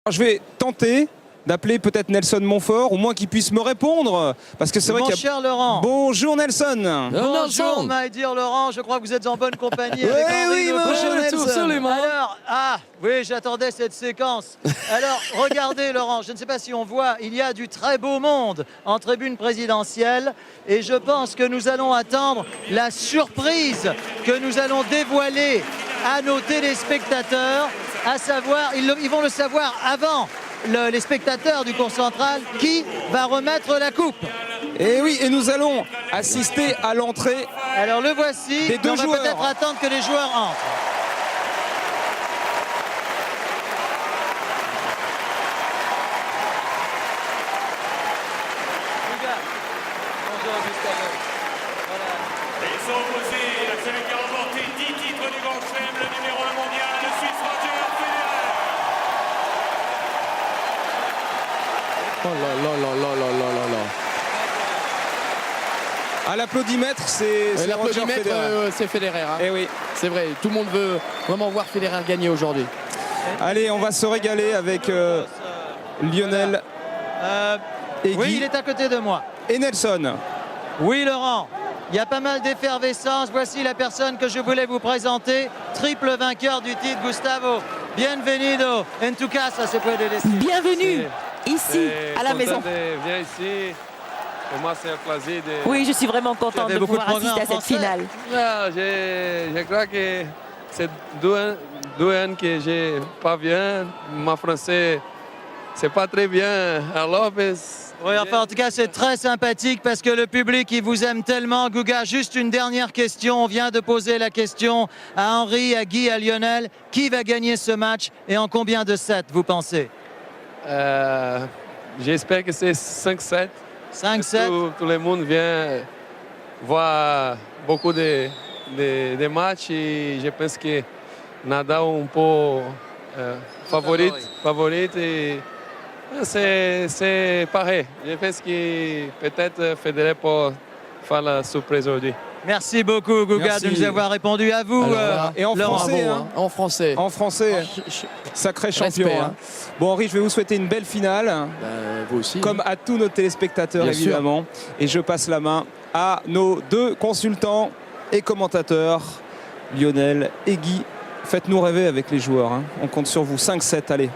Je vais tenter d'appeler peut-être Nelson Montfort, au moins qu'il puisse me répondre. Parce que c'est vrai qu'il y a... cher Laurent. Bonjour Nelson. Bonjour my dear Laurent, je crois que vous êtes en bonne compagnie avec Henri de bonjour Nelson. Nelson. Alors, oui, j'attendais cette séquence. Alors, regardez Laurent, je ne sais pas si on voit, il y a du très beau monde en tribune présidentielle et je pense que nous allons attendre la surprise que nous allons dévoiler à nos téléspectateurs, à savoir, ils vont le savoir avant les spectateurs du cours central, qui va remettre la coupe. Et oui, et nous allons assister à l'entrée. Alors le voici, des deux on va joueurs. peut-être attendre que les joueurs entrent. Bonjour Gustavo. Voilà. Ils sont opposés à celui qui a remporté 10 titres du Grand Chelem, le numéro 1 mondial, le Suisse Roger Federer. Oh là là là là là là là là. À l'applaudimètre, c'est Roger L'applaudimètre, Federer. c'est Federer. Hein. Eh oui. C'est vrai, tout le monde veut vraiment voir Federer gagner aujourd'hui. Allez, on va se régaler avec Lionel et Oui, Guy il est à côté de moi. et Nelson. Oui, Laurent, il y a pas mal d'effervescence. Voici la personne que je voulais vous présenter. Triple vainqueur du titre, Gustavo. Bienvenido. En tout cas, ça se peut laisser. Bienvenue ici, à la maison. Viens ici. Pour moi, c'est un plaisir de... Oui, je suis vraiment contente avais de beaucoup de pouvoir progrès assister à en cette français. finale. Ah, je crois que c'est deux ans que je pas bien. Mon français, c'est pas très bien. Alors, Oui, enfin, en tout cas, c'est très sympathique parce que le public, il vous aime tellement. Guga, juste une dernière question. On vient de poser la question à Henri, à Guy, à Lionel. Qui va gagner ce match et en combien de sets, vous pensez? j'espère que c'est 5-7. 5-7. Tout le monde vient voir beaucoup de matchs et je pense que Nadal un peu favorite et c'est pareil. Je pense que peut-être Federer peut faire la surprise aujourd'hui. Merci beaucoup, Guga, Merci. de nous avoir répondu. À vous, Alors, voilà. Et en Laurent. français, Bravo, hein. En français. En français, sacré champion. Respect, hein. Bon, Henri, je vais vous souhaiter une belle finale, Vous aussi. comme à tous nos téléspectateurs, Bien sûr. évidemment. Et je passe la main à nos deux consultants et commentateurs, Lionel et Guy. Faites-nous rêver avec les joueurs. Hein. On compte sur vous. 5-7, allez.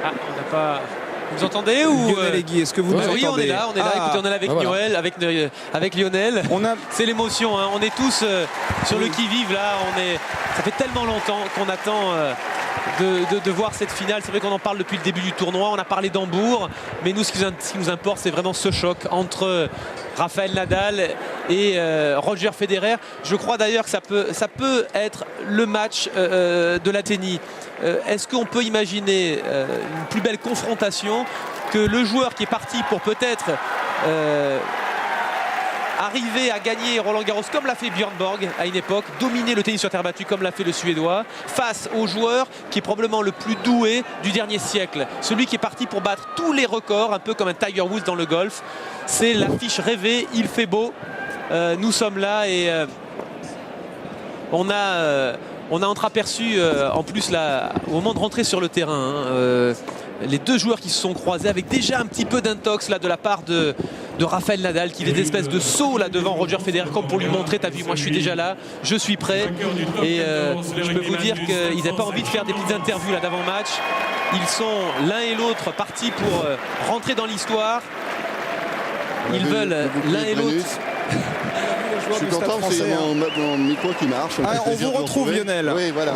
Ah, on n'a pas. Vous entendez ou Lionel et Guy, est-ce que vous nous Oui, entendez? on est là. Ah, Écoutez, on est là avec voilà. Noël, avec Lionel. on a... C'est l'émotion. Hein. On est tous sur le qui-vive là. Ça fait tellement longtemps qu'on attend de voir cette finale. C'est vrai qu'on en parle depuis le début du tournoi. On a parlé d'Hambourg, mais nous, ce qui nous importe, c'est vraiment ce choc entre Rafael Nadal et Roger Federer. Je crois d'ailleurs que ça peut être le match de la tennis. Est-ce qu'on peut imaginer une plus belle confrontation que le joueur qui est parti pour peut-être arriver à gagner Roland Garros comme l'a fait Björn Borg à une époque, dominer le tennis sur terre battue comme l'a fait le Suédois, face au joueur qui est probablement le plus doué du dernier siècle, celui qui est parti pour battre tous les records, un peu comme un Tiger Woods dans le golf. C'est l'affiche rêvée, il fait beau, nous sommes là et on a entreaperçu en plus là, au moment de rentrer sur le terrain, les deux joueurs qui se sont croisés avec déjà un petit peu d'intox là de la part de Rafael Nadal, qui fait des espèces de sauts là devant Roger Federer comme pour lui montrer, t'as vu, moi je suis déjà là, je suis prêt. Et je peux vous dire qu'ils n'avaient pas envie de faire des petites interviews là d'avant-match. Ils sont l'un et l'autre partis pour rentrer dans l'histoire. Ils veulent l'un et l'autre. Je suis content parce qu'il y a mon micro qui marche. Ah, on vous retrouve, Lionel. Oui, voilà.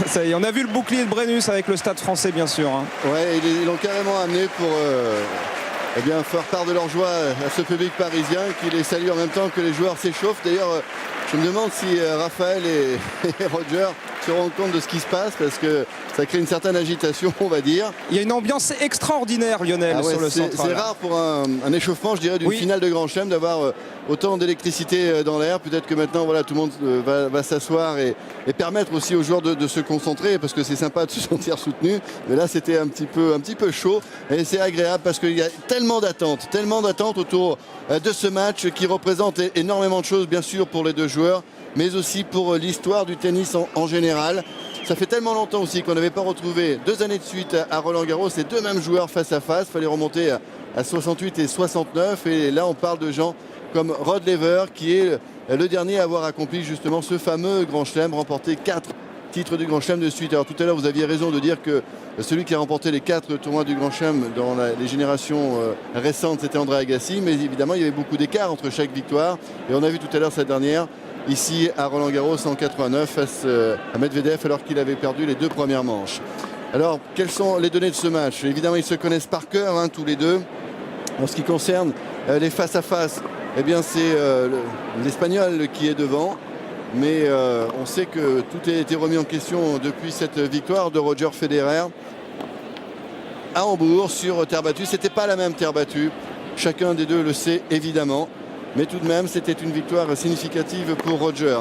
Ça y est, on a vu le bouclier de Brennus avec le Stade Français, bien sûr. Hein. Ouais, ils l'ont carrément amené pour eh bien, faire part de leur joie à ce public parisien qui les salue en même temps que les joueurs s'échauffent. D'ailleurs, je me demande si Raphaël et Roger se rendent compte de ce qui se passe parce que ça crée une certaine agitation, on va dire. Il y a une ambiance extraordinaire, Lionel, Ah ouais, sur le c'est central. rare pour un échauffement, je dirais, d'une Oui. finale de Grand Chelem d'avoir autant d'électricité dans l'air. Peut-être que maintenant, voilà, tout le monde va s'asseoir et permettre aussi aux joueurs de se concentrer parce que c'est sympa de se sentir soutenu. Mais là, c'était un petit peu chaud et c'est agréable parce qu'il y a tellement d'attentes autour de ce match qui représente énormément de choses, bien sûr, pour les deux joueurs. mais aussi pour l'histoire du tennis en général. Ça fait tellement longtemps aussi qu'on n'avait pas retrouvé 2 années de suite à Roland-Garros les deux mêmes joueurs face à face. Il fallait remonter à 68 et 69. Et là, on parle de gens comme Rod Laver, qui est le dernier à avoir accompli justement ce fameux Grand Chelem, remporté 4 titres du Grand Chelem de suite. Alors tout à l'heure, vous aviez raison de dire que celui qui a remporté les 4 tournois du Grand Chelem dans les générations récentes, c'était André Agassi. Mais évidemment, il y avait beaucoup d'écart entre chaque victoire. Et on a vu tout à l'heure cette dernière, ici à Roland-Garros en 89 face à Medvedev, alors qu'il avait perdu les 2 premières manches. Alors, quelles sont les données de ce match? Évidemment, ils se connaissent par cœur, hein, tous les deux. En ce qui concerne les face-à-face, eh bien, c'est l'Espagnol qui est devant. Mais on sait que tout a été remis en question depuis cette victoire de Roger Federer à Hambourg sur terre battue. C'était pas la même terre battue. Chacun des deux le sait évidemment. Mais tout de même, c'était une victoire significative pour Roger.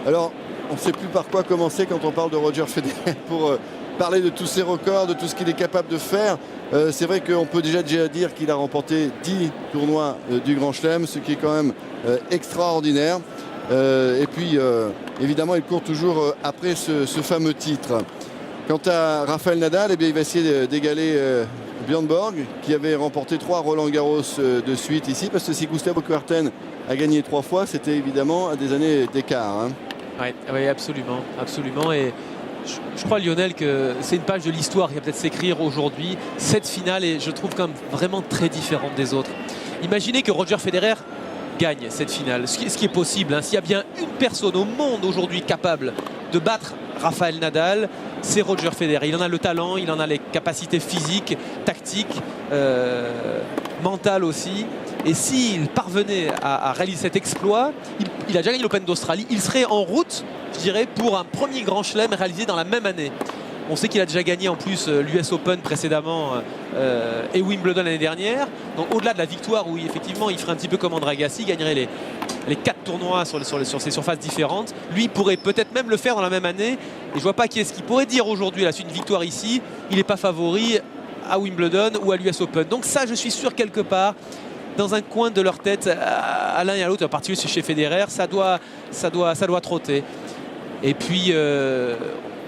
Alors, on ne sait plus par quoi commencer quand on parle de Roger Federer pour parler de tous ses records, de tout ce qu'il est capable de faire. C'est vrai qu'on peut déjà dire qu'il a remporté 10 tournois du Grand Chelem, ce qui est quand même extraordinaire. Et puis, évidemment, il court toujours après ce fameux titre. Quant à Rafael Nadal, eh bien, il va essayer d'égaler Björn Borg, qui avait remporté 3 Roland-Garros de suite ici, parce que si Gustavo Kuerten a gagné 3 fois, c'était évidemment à des années d'écart. Hein. Oui, absolument, absolument. Et je crois, Lionel, que c'est une page de l'histoire qui va peut-être s'écrire aujourd'hui. Cette finale est, je trouve, quand même vraiment très différente des autres. Imaginez que Roger Federer gagne cette finale, ce qui est possible. Hein. S'il y a bien une personne au monde aujourd'hui capable de battre Rafael Nadal, c'est Roger Federer. Il en a le talent, il en a les capacités physiques, tactiques, mentales aussi. Et s'il parvenait à réaliser cet exploit, il a déjà gagné l'Open d'Australie, il serait en route, je dirais, pour un premier Grand Chelem réalisé dans la même année. On sait qu'il a déjà gagné en plus l'US Open précédemment et Wimbledon l'année dernière. Donc au-delà de la victoire où effectivement il ferait un petit peu comme André Agassi, il gagnerait les 4 tournois sur ces surfaces différentes. Lui pourrait peut-être même le faire dans la même année. Et je vois pas qui est-ce qui pourrait dire aujourd'hui, là, c'est une victoire ici, il n'est pas favori à Wimbledon ou à l'US Open. Donc ça, je suis sûr quelque part, dans un coin de leur tête, à l'un et à l'autre, en particulier chez Federer, ça doit trotter. Et puis,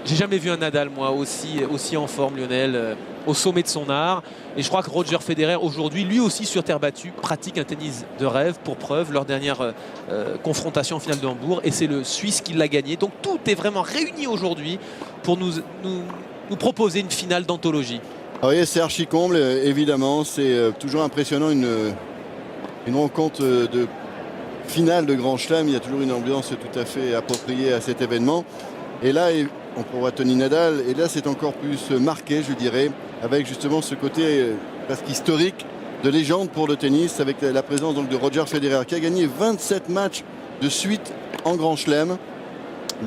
j'ai jamais vu un Nadal, moi, aussi en forme, Lionel, au sommet de son art. Et je crois que Roger Federer, aujourd'hui, lui aussi sur terre battue, pratique un tennis de rêve, pour preuve, leur dernière confrontation en finale de Hambourg. Et c'est le Suisse qui l'a gagné. Donc tout est vraiment réuni aujourd'hui pour nous proposer une finale d'anthologie. Oui, c'est archi comble, évidemment. C'est toujours impressionnant une rencontre de finale de Grand Chelem. Il y a toujours une ambiance tout à fait appropriée à cet événement. Et là, on voit Tony Nadal, et là c'est encore plus marqué, je dirais, avec justement ce côté presque historique de légende pour le tennis, avec la présence donc de Roger Federer, qui a gagné 27 matchs de suite en Grand Chelem.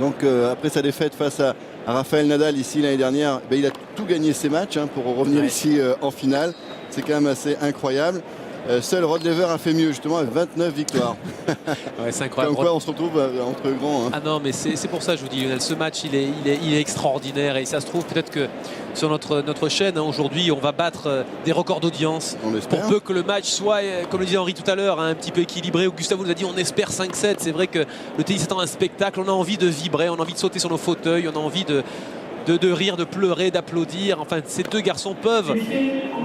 Donc après sa défaite face à Rafael Nadal ici l'année dernière, il a tout gagné ses matchs pour revenir ici en finale. C'est quand même assez incroyable. Seul Rod Laver a fait mieux, justement, avec 29 victoires. Ouais, c'est incroyable. Comme quoi on se retrouve entre grands. Hein. Ah non, mais c'est pour ça, je vous dis, Lionel, ce match, il est extraordinaire. Et ça se trouve peut-être que sur notre chaîne, aujourd'hui, on va battre des records d'audience. Pour peu que le match soit, comme le disait Henri tout à l'heure, un petit peu équilibré. Gustavo nous a dit, on espère 5-7. C'est vrai que le tennis étant un spectacle, on a envie de vibrer, on a envie de sauter sur nos fauteuils, on a envie de rire, de pleurer, d'applaudir. Enfin, ces deux garçons peuvent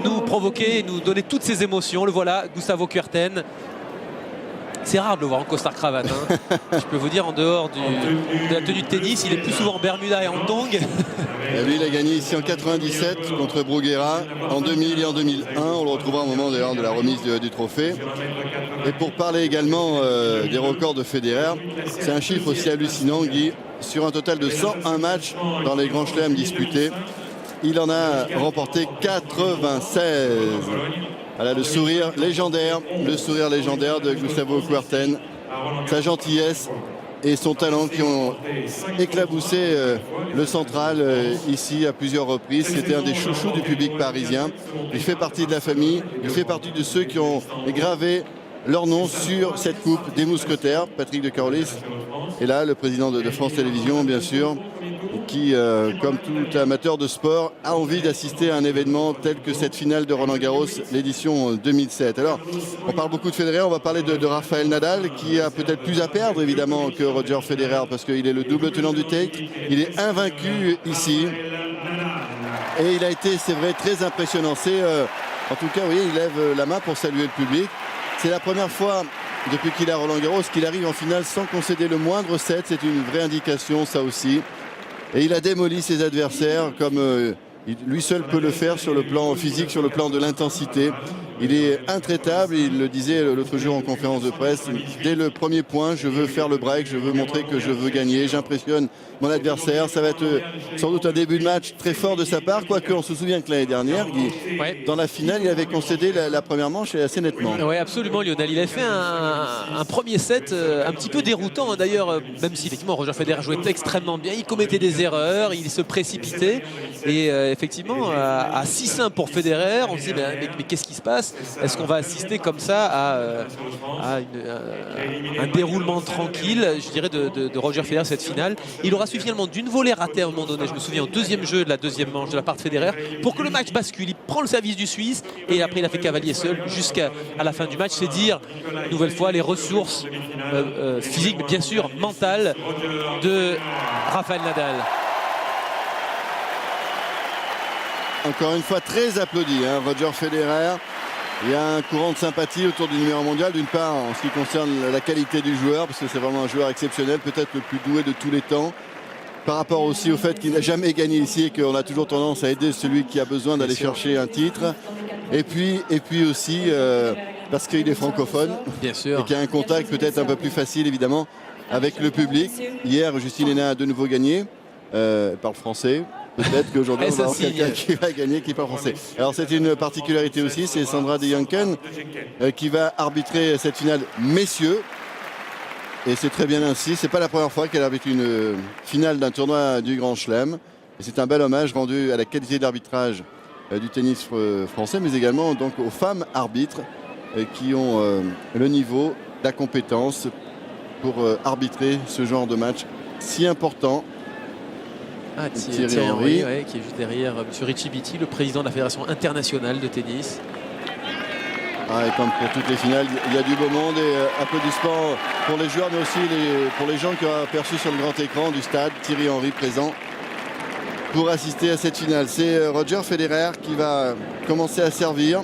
nous provoquer, nous donner toutes ces émotions. Le voilà, Gustavo Kuerten. C'est rare de le voir en costard cravate. Hein. Je peux vous dire, en dehors de la tenue de tennis, il est plus souvent en Bermuda et en tongs. Et lui, il a gagné ici en 97 contre Bruguera, en 2000 et en 2001. On le retrouvera au moment d'ailleurs de la remise du trophée. Et pour parler également des records de Federer, c'est un chiffre aussi hallucinant, Guy. Sur un total de 101 matchs dans les grands chelems disputés, il en a remporté 96. Voilà le sourire légendaire de Gustavo Kuerten, sa gentillesse et son talent qui ont éclaboussé le central ici à plusieurs reprises. C'était un des chouchous du public parisien. Il fait partie de la famille, il fait partie de ceux qui ont gravé leur nom sur cette coupe des mousquetaires. Patrick de Carolis est là, le président de France Télévisions, bien sûr. qui, comme tout amateur de sport, a envie d'assister à un événement tel que cette finale de Roland-Garros, l'édition 2007. Alors, on parle beaucoup de Federer, on va parler de Rafael Nadal, qui a peut-être plus à perdre, évidemment, que Roger Federer, parce qu'il est le double tenant du titre. Il est invaincu ici. Et il a été, c'est vrai, très impressionnant. En tout cas, vous voyez, il lève la main pour saluer le public. C'est la première fois depuis qu'il a Roland-Garros qu'il arrive en finale sans concéder le moindre set. C'est une vraie indication, ça aussi. Et il a démoli ses adversaires comme lui seul peut le faire sur le plan physique, sur le plan de l'intensité. Il est intraitable, il le disait l'autre jour en conférence de presse. Dès le premier point, je veux faire le break, je veux montrer que je veux gagner, j'impressionne mon adversaire. Ça va être sans doute un début de match très fort de sa part, quoique on se souvient que l'année dernière, dans la finale, il avait concédé la première manche et assez nettement. Oui, absolument, Lionel. Il a fait un premier set un petit peu déroutant, d'ailleurs, même si effectivement Roger Federer jouait extrêmement bien, il commettait des erreurs, il se précipitait. Et effectivement, à 6-1 pour Federer, on se dit mais qu'est-ce qui se passe? Est-ce qu'on va assister comme ça à un déroulement tranquille, je dirais, de Roger Federer cette finale? Il aura suffi finalement d'une volée ratée à un moment donné, je me souviens, au deuxième jeu de la deuxième manche de la part de Federer, pour que le match bascule. Il prend le service du Suisse et après il a fait cavalier seul jusqu'à la fin du match. C'est dire, une nouvelle fois, les ressources physiques, mais bien sûr mentales, de Rafael Nadal. Encore une fois, très applaudi, Roger Federer. Il y a un courant de sympathie autour du numéro mondial, d'une part en ce qui concerne la qualité du joueur, parce que c'est vraiment un joueur exceptionnel, peut-être le plus doué de tous les temps, par rapport aussi au fait qu'il n'a jamais gagné ici et qu'on a toujours tendance à aider celui qui a besoin d'aller chercher un titre. Et puis aussi parce qu'il est francophone, bien sûr, et qu'il y a un contact peut-être un peu plus facile évidemment avec le public. Hier, Justine Hénin a de nouveau gagné, parle français. Peut-être qu'aujourd'hui, on va avoir quelqu'un qui va gagner, qui parle français. Alors, c'est une particularité aussi, c'est Sandra De Joncken qui va arbitrer cette finale messieurs. Et c'est très bien ainsi. C'est pas la première fois qu'elle arbitre une finale d'un tournoi du Grand Chelem. Et c'est un bel hommage rendu à la qualité d'arbitrage du tennis français, mais également donc aux femmes arbitres qui ont le niveau, la compétence pour arbitrer ce genre de match si important. Thierry Henry, qui est juste derrière M. Richie Beattie, le président de la Fédération internationale de tennis. Et comme pour toutes les finales, il y a du beau monde et applaudissements pour les joueurs, mais aussi pour les gens qui ont aperçu sur le grand écran du stade Thierry Henry présent pour assister à cette finale. C'est Roger Federer qui va commencer à servir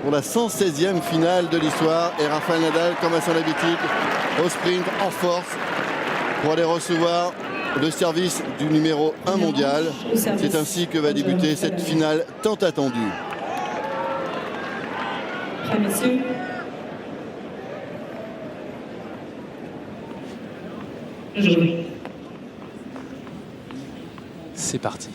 pour la 116e finale de l'histoire, et Rafael Nadal, comme à son habitude, au sprint en force pour aller recevoir le service du numéro 1 mondial. C'est ainsi que va débuter cette finale tant attendue. Messieurs. C'est parti.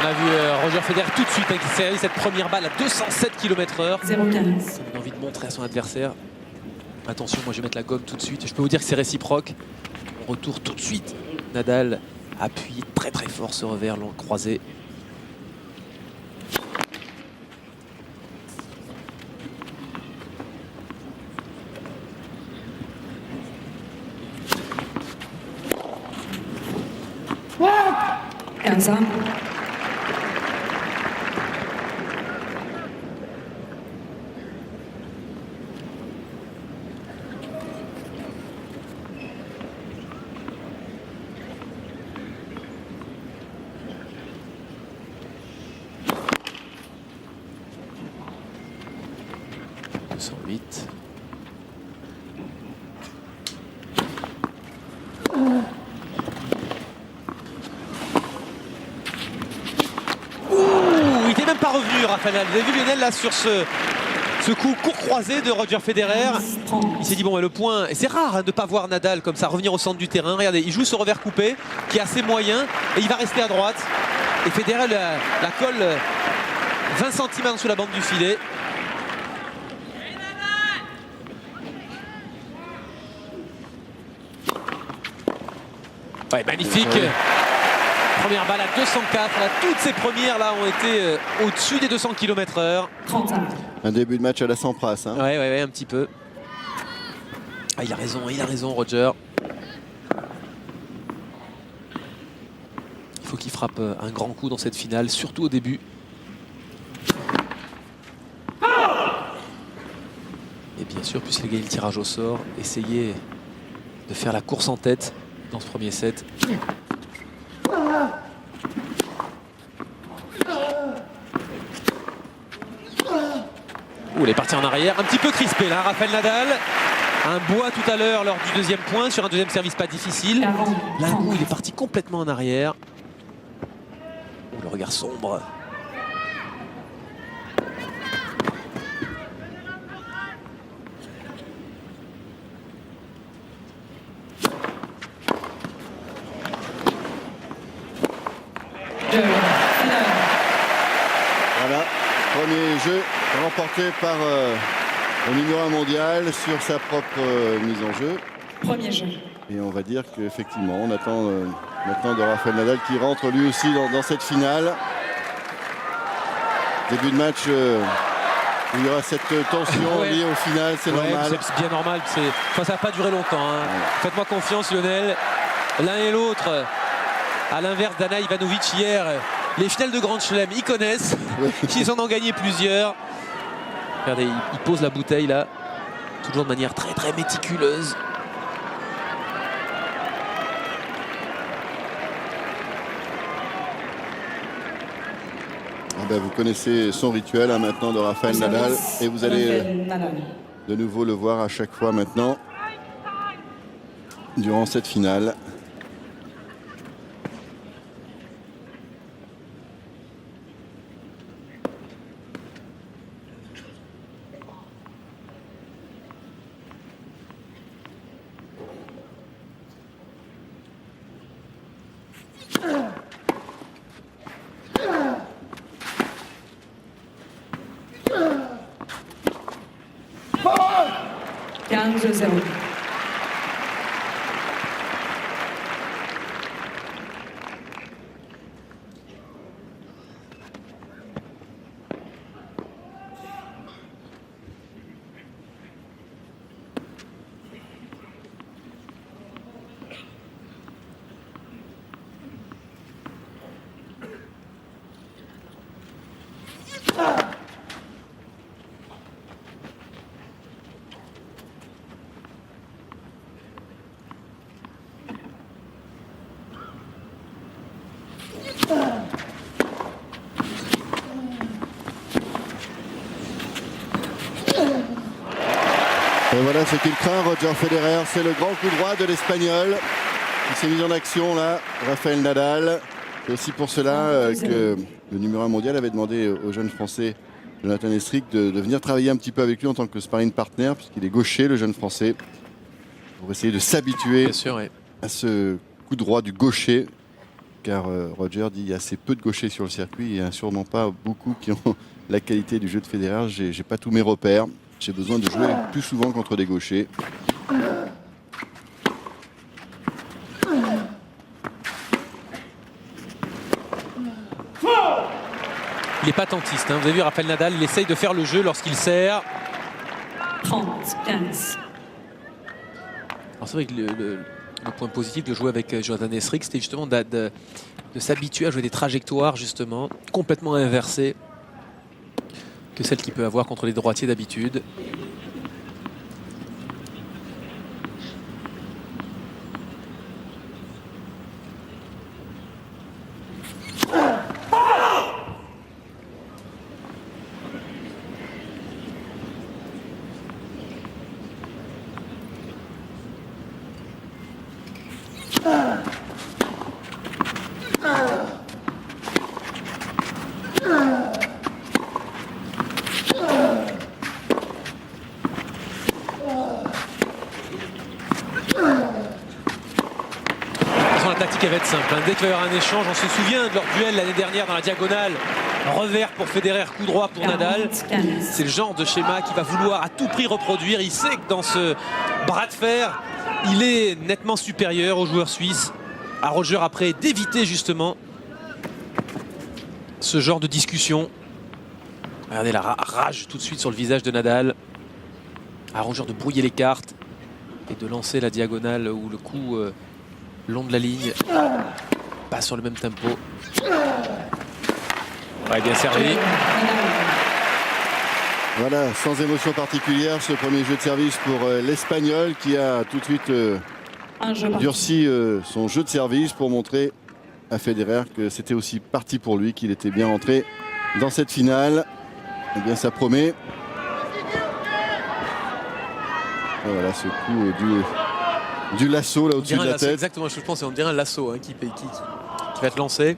On a vu Roger Federer tout de suite qui s'est servi cette première balle à 207 km/h. 0,15. Il a envie de montrer à son adversaire. Attention, moi je vais mettre la gomme tout de suite. Je peux vous dire que c'est réciproque. On retourne tout de suite. Nadal appuie très très fort ce revers long croisé. Il n'était même pas revenu, Rafael Nadal. Vous avez vu Lionel là sur ce coup court croisé de Roger Federer. Il s'est dit bon, le point, et c'est rare de ne pas voir Nadal comme ça revenir au centre du terrain. Regardez, il joue ce revers coupé qui est assez moyen et il va rester à droite. Et Federer la colle 20 cm sous la bande du filet. Ouais, magnifique. Première balle à 204. Là, toutes ces premières là ont été au-dessus des 200 km/h. Un début de match à la Sampras. Hein. Ouais, un petit peu. Ah, il a raison, Roger. Il faut qu'il frappe un grand coup dans cette finale, surtout au début. Et bien sûr, puisqu'il a gagné le tirage au sort, essayer de faire la course en tête dans ce premier set. Ouh, il est parti en arrière, un petit peu crispé là, Rafael Nadal. Un bois tout à l'heure lors du deuxième point sur un deuxième service pas difficile. Là où il est parti complètement en arrière. Oh, le regard sombre. Voilà, premier jeu remporté par le numéro 1 mondial sur sa propre mise en jeu. Premier jeu. Et on va dire qu'effectivement, on attend maintenant de Rafael Nadal qui rentre lui aussi dans cette finale. Début de match où il y aura cette tension liée au final, c'est normal. C'est bien normal, ça n'a pas duré longtemps. Hein. Faites-moi confiance, Lionel. L'un et l'autre, à l'inverse d'Anna Ivanovic hier, les finales de Grand Chelem, ils connaissent. Ils en ont gagné plusieurs. Regardez, il pose la bouteille là, toujours de manière très très méticuleuse. Ah ben, vous connaissez son rituel hein, maintenant de Rafael Nadal et vous allez de nouveau le voir à chaque fois maintenant durant cette finale. Et voilà ce qu'il craint, Roger Federer, c'est le grand coup droit de l'Espagnol qui s'est mis en action là, Rafael Nadal. C'est aussi pour cela que le numéro 1 mondial avait demandé au jeune Français Jonathan Estrig de venir travailler un petit peu avec lui en tant que sparring partner, puisqu'il est gaucher, le jeune Français, pour essayer de s'habituer à ce coup droit du gaucher, car Roger dit qu'il y a assez peu de gauchers sur le circuit, il n'y en a sûrement pas beaucoup qui ont la qualité du jeu de Federer. J'ai pas tous mes repères. J'ai besoin de jouer plus souvent contre des gauchers. Il n'est pas tentiste. Hein. Vous avez vu Rafael Nadal, il essaye de faire le jeu lorsqu'il sert. 30-15. Alors c'est vrai que le point positif de jouer avec Jonathan Estrig, c'était justement de s'habituer à jouer des trajectoires justement complètement inversées que celle qu'il peut avoir contre les droitiers d'habitude. Elle va être simple. Dès qu'il va y avoir un échange, on se souvient de leur duel l'année dernière dans la diagonale. Revers pour Federer, coup droit pour Nadal. C'est le genre de schéma qu'il va vouloir à tout prix reproduire. Il sait que dans ce bras de fer, il est nettement supérieur au joueur suisse. À Roger après d'éviter justement ce genre de discussion. Regardez la rage tout de suite sur le visage de Nadal. À Roger de brouiller les cartes et de lancer la diagonale ou le coup long de la ligne. Pas sur le même tempo. Ouais, bien servi. Voilà, sans émotion particulière, ce premier jeu de service pour l'Espagnol qui a tout de suite durci son jeu de service pour montrer à Federer que c'était aussi parti pour lui, qu'il était bien rentré dans cette finale. Eh bien, ça promet. Et voilà ce coup du lasso là au-dessus de la tête. Exactement, je pense qu'on dirait un lasso qui va être lancé.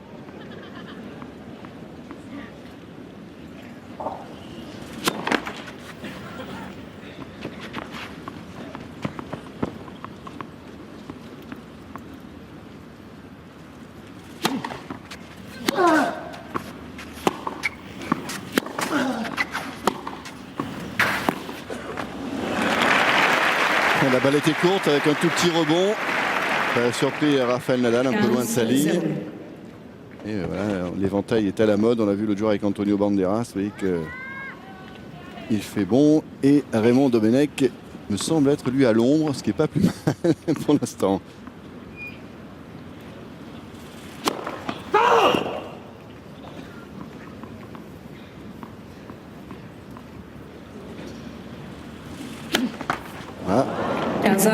La balle était courte avec un tout petit rebond. Ça a surpris Rafael Nadal un peu loin de sa ligne. Et voilà, l'éventail est à la mode. On l'a vu l'autre jour avec Antonio Banderas. Vous voyez qu'il fait bon. Et Raymond Domenech me semble être lui à l'ombre, ce qui n'est pas plus mal pour l'instant. Ah. 15.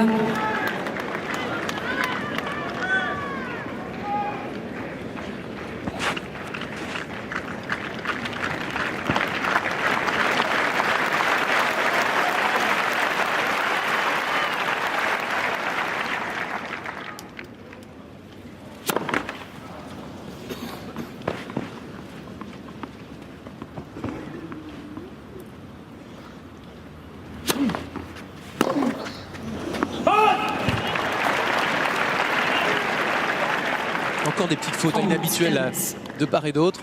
Encore des petites fautes inhabituelles de part et d'autre.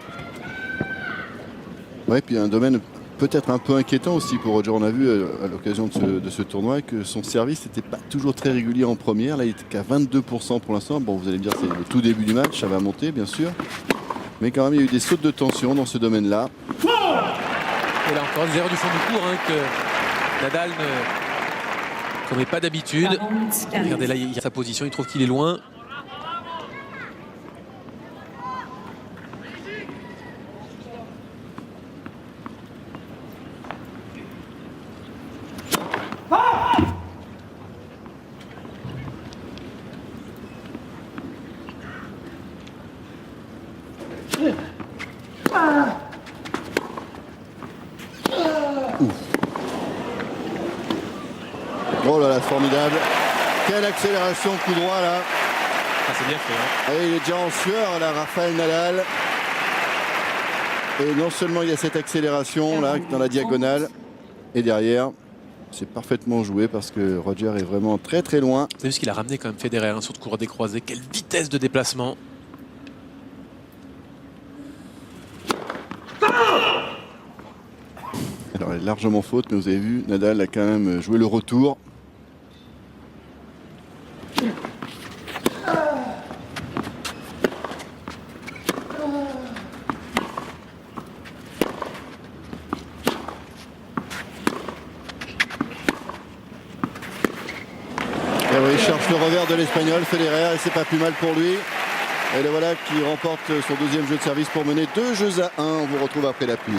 Ouais, puis un domaine peut-être un peu inquiétant aussi pour Roger. On a vu à l'occasion de ce tournoi que son service n'était pas toujours très régulier en première. Là, il était qu'à 22% pour l'instant. Bon, vous allez me dire, c'est le tout début du match, ça va monter, bien sûr. Mais quand même, il y a eu des sautes de tension dans ce domaine-là. Et là encore, des erreurs du fond du cours que Nadal ne commet pas d'habitude. Regardez là, il y a sa position, il trouve qu'il est loin. Oh là là, formidable. Quelle accélération, coup droit là. Ah, c'est bien fait. Hein. Allez, il est déjà en sueur là, Rafael Nadal. Et non seulement il y a cette accélération là dans la diagonale, et derrière, c'est parfaitement joué parce que Roger est vraiment très très loin. Vous avez vu ce qu'il a ramené quand même Federer sur le cours décroisé. Quelle vitesse de déplacement. Alors elle est largement faute, mais vous avez vu, Nadal a quand même joué le retour. Et oui, il cherche le revers de l'Espagnol, Federer, et c'est pas plus mal pour lui. Et le voilà qui remporte son deuxième jeu de service pour mener 2-1. On vous retrouve après la pub.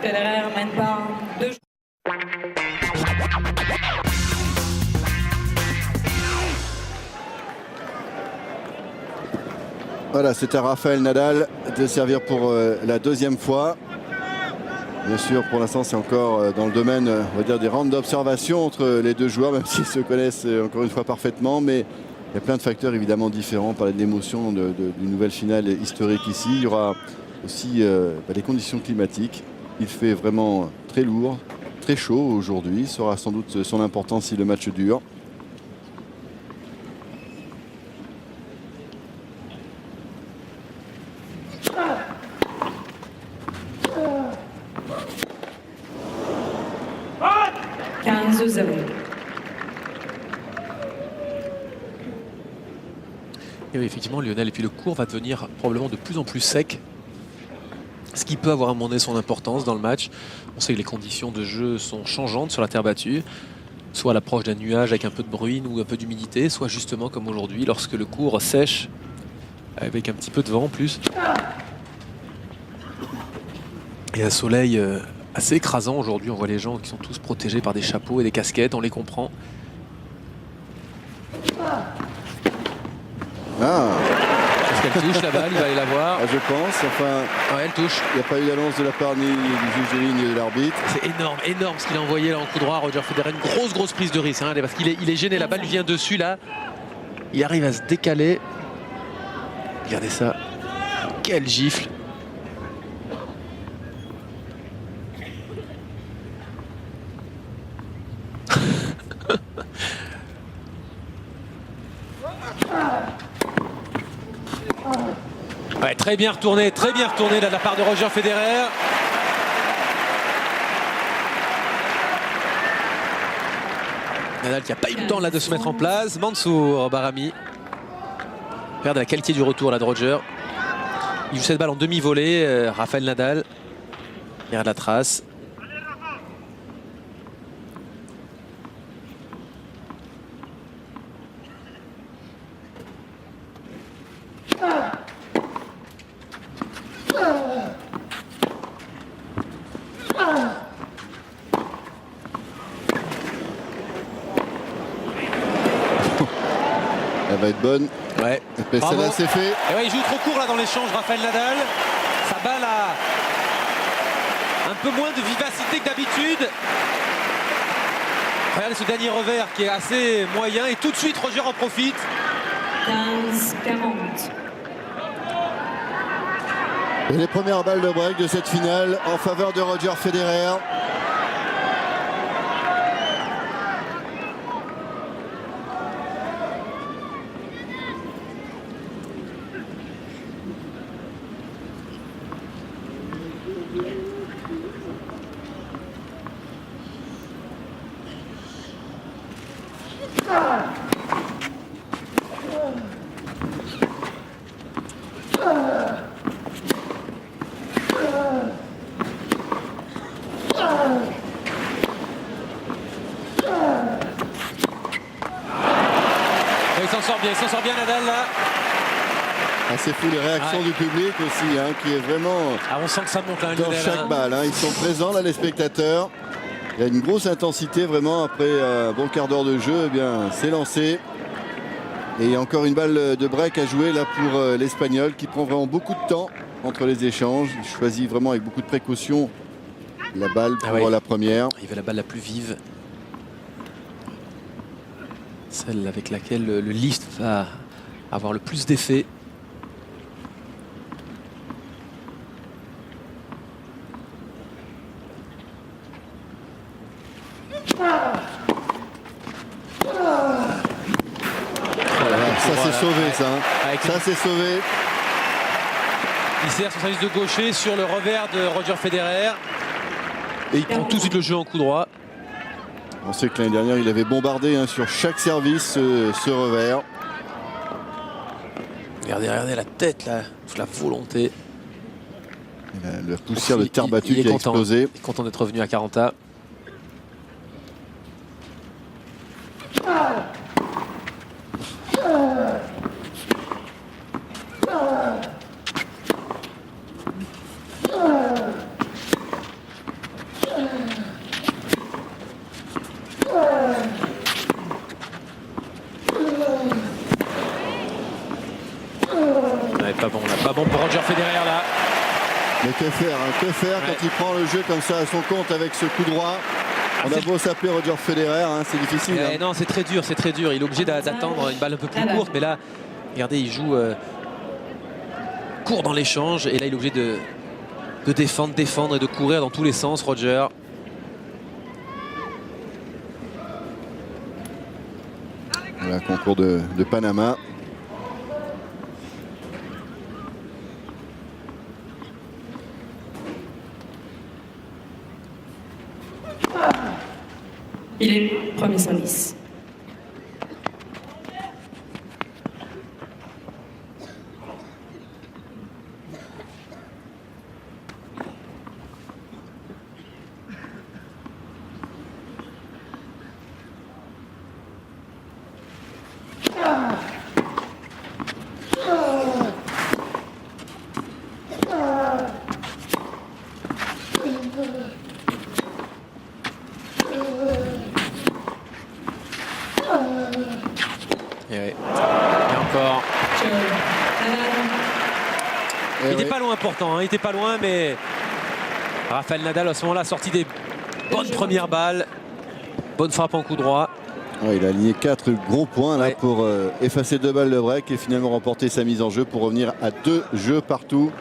Federer mène par 2. Voilà, c'est à Rafael Nadal de servir pour la deuxième fois. Bien sûr, pour l'instant, c'est encore dans le domaine, on va dire, des rounds d'observation entre les deux joueurs, même s'ils se connaissent encore une fois parfaitement. Mais il y a plein de facteurs évidemment différents. On parlait de l'émotion d'une nouvelle finale historique ici. Il y aura aussi les conditions climatiques. Il fait vraiment très lourd, très chaud aujourd'hui. Ça aura sans doute son importance si le match dure. Et oui, effectivement, Lionel, et puis le cours va devenir probablement de plus en plus sec Ce qui peut avoir à mon nez son importance dans le match. On sait que les conditions de jeu sont changeantes sur la terre battue. Soit à l'approche d'un nuage avec un peu de bruine ou un peu d'humidité, soit justement comme aujourd'hui lorsque le court sèche avec un petit peu de vent en plus. Et un soleil assez écrasant aujourd'hui. On voit les gens qui sont tous protégés par des chapeaux et des casquettes, on les comprend. Est-ce qu'elle touche la balle? Il va aller la voir. Je pense. Enfin, Ouais, elle touche. il n'y a pas eu d'annonce de la part ni du juge de ligne ni de l'arbitre. C'est énorme, énorme ce qu'il a envoyé là en coup droit. Roger Federer, une grosse prise de risque. Hein, parce qu'il est gêné. La balle lui vient dessus là. Il arrive à se décaler. Regardez ça. Quelle gifle. Ouais, très bien retourné là, de la part de Roger Federer. Nadal qui n'a pas eu le temps là de se mettre en place. Mansour Bahrami. Regarde la qualité du retour là de Roger. Il joue cette balle en demi-volée. Rafael Nadal. Regarde la trace. Elle va être bonne. Ouais. Mais celle-là, c'est fait. Et ouais, il joue trop court là dans l'échange, Rafael Nadal. Sa balle a un peu moins de vivacité que d'habitude. Regardez ce dernier revers qui est assez moyen. Et tout de suite, Roger en profite. 15-40. Et les premières balles de break de cette finale en faveur de Roger Federer. Il s'en sort bien Nadal là. C'est fou les réactions du public aussi, hein, qui est vraiment On sent que ça monte là, dans chaque balle. Hein. Ils sont présents là, les spectateurs. Il y a une grosse intensité vraiment après un bon quart d'heure de jeu. Eh bien, c'est lancé. Et il y a encore une balle de break à jouer là pour l'Espagnol qui prend vraiment beaucoup de temps entre les échanges. Il choisit vraiment avec beaucoup de précaution la balle pour la première. Il veut la balle la plus vive. Celle avec laquelle le lift va avoir le plus d'effet. Ça c'est sauvé ça. Hein. Ça c'est sauvé. Il sert son service de gaucher sur le revers de Roger Federer. Et il prend tout de suite le jeu en coup droit. On sait que l'année dernière, il avait bombardé hein, sur chaque service ce revers. Regardez la tête là, la volonté. La poussière de terre battue qui a explosé. Il est content d'être revenu à 40 ans. Pas bon pour Roger Federer là. Mais que faire, hein, quand il prend le jeu comme ça à son compte avec ce coup droit. On a beau s'appeler Roger Federer, hein, c'est difficile. Hein. Non, c'est très dur, c'est très dur. Il est obligé d'attendre une balle un peu plus courte. Mais là, regardez, il joue court dans l'échange. Et là, il est obligé de défendre et de courir dans tous les sens, Roger. Voilà, concours de Panama. Il est premier service. Il n'était pas loin pourtant, hein, il n'était pas loin, mais Rafael Nadal à ce moment-là a sorti des bonnes premières balles. Bonne frappe en coup droit. Ouais, il a aligné 4 gros points là pour effacer 2 balles de break et finalement remporter sa mise en jeu pour revenir à 2 jeux partout.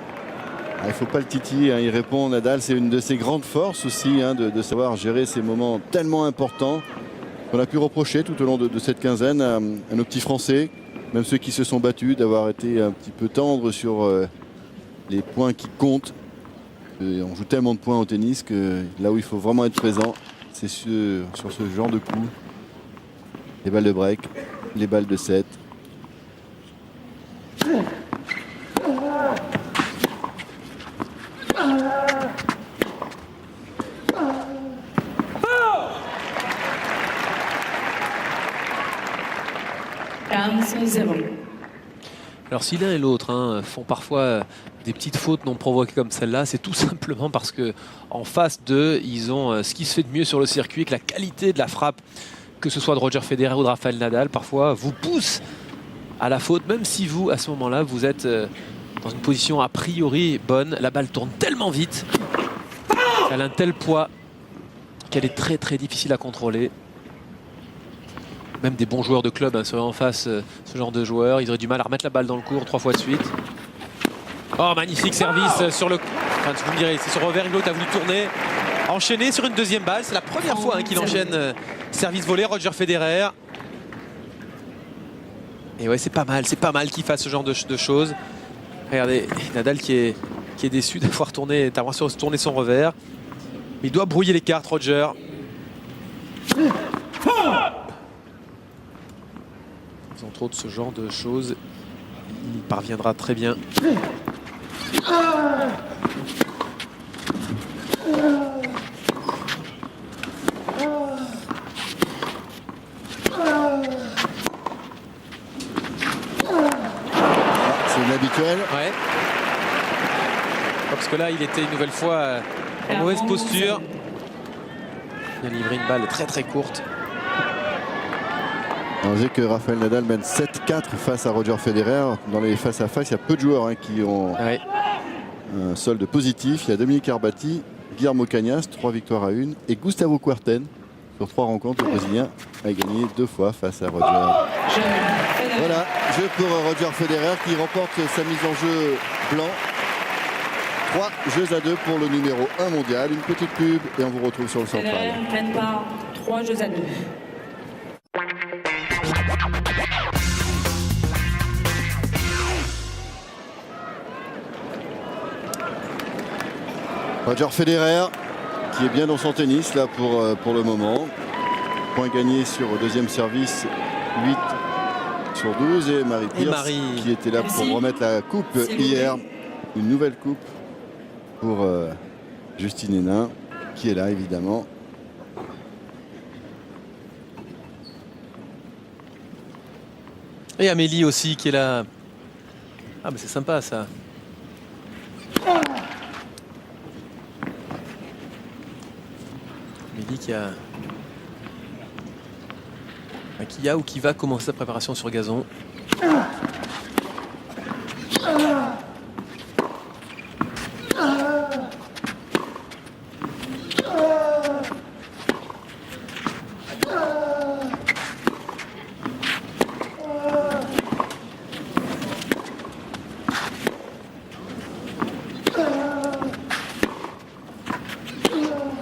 Il ne faut pas le titiller, hein, il répond Nadal, c'est une de ses grandes forces aussi, hein, de savoir gérer ces moments tellement importants qu'on a pu reprocher tout au long de cette quinzaine à nos petits Français, même ceux qui se sont battus, d'avoir été un petit peu tendres sur les points qui comptent. On joue tellement de points au tennis que là où il faut vraiment être présent, c'est sur ce genre de coups. Les balles de break, les balles de 7. Alors si l'un et l'autre font parfois des petites fautes non provoquées comme celle-là, c'est tout simplement parce que en face d'eux, ils ont ce qui se fait de mieux sur le circuit, que la qualité de la frappe, que ce soit de Roger Federer ou de Rafael Nadal, parfois vous pousse à la faute, même si vous, à ce moment-là, vous êtes dans une position a priori bonne. La balle tourne tellement vite, elle a un tel poids qu'elle est très très difficile à contrôler. Même des bons joueurs de club seraient en face ce genre de joueurs. Ils auraient du mal à remettre la balle dans le court 3 fois de suite. Oh, magnifique service sur le... Enfin, vous me direz, c'est sur revers, l'autre a voulu tourner. Enchaîner sur une deuxième balle. C'est la première fois qu'il enchaîne service volé, Roger Federer. Et ouais, c'est pas mal qu'il fasse ce genre de choses. Regardez, Nadal qui est déçu d'avoir tourné son revers. Il doit brouiller les cartes, Roger. Entre autres, ce genre de choses, il parviendra très bien. C'est inhabituel. Ouais. Parce que là, il était une nouvelle fois en mauvaise posture. Il a livré une balle très très courte. On sait que Rafael Nadal mène 7-4 face à Roger Federer. Dans les face-à-face, il y a peu de joueurs qui ont un solde positif. Il y a Dominique Arbati, Guillermo Cañas, 3 victoires à 1. Et Gustavo Kuerten, sur 3 rencontres, le Brésilien a gagné 2 fois face à Roger. Voilà, jeu pour Roger Federer qui remporte sa mise en jeu blanc. 3 jeux à 2 pour le numéro 1 mondial. Une petite pub et on vous retrouve sur le central. Federer prenne part 3 jeux à 2. Roger Federer qui est bien dans son tennis là pour le moment. Point gagné sur le deuxième service, 8 sur 12. Et Marie Pierce qui était là pour remettre la coupe hier. Une nouvelle coupe pour Justine Hénin qui est là évidemment. Et Amélie aussi qui est là. Ah, mais c'est sympa ça. Amélie qui a ou qui va commencer sa préparation sur gazon.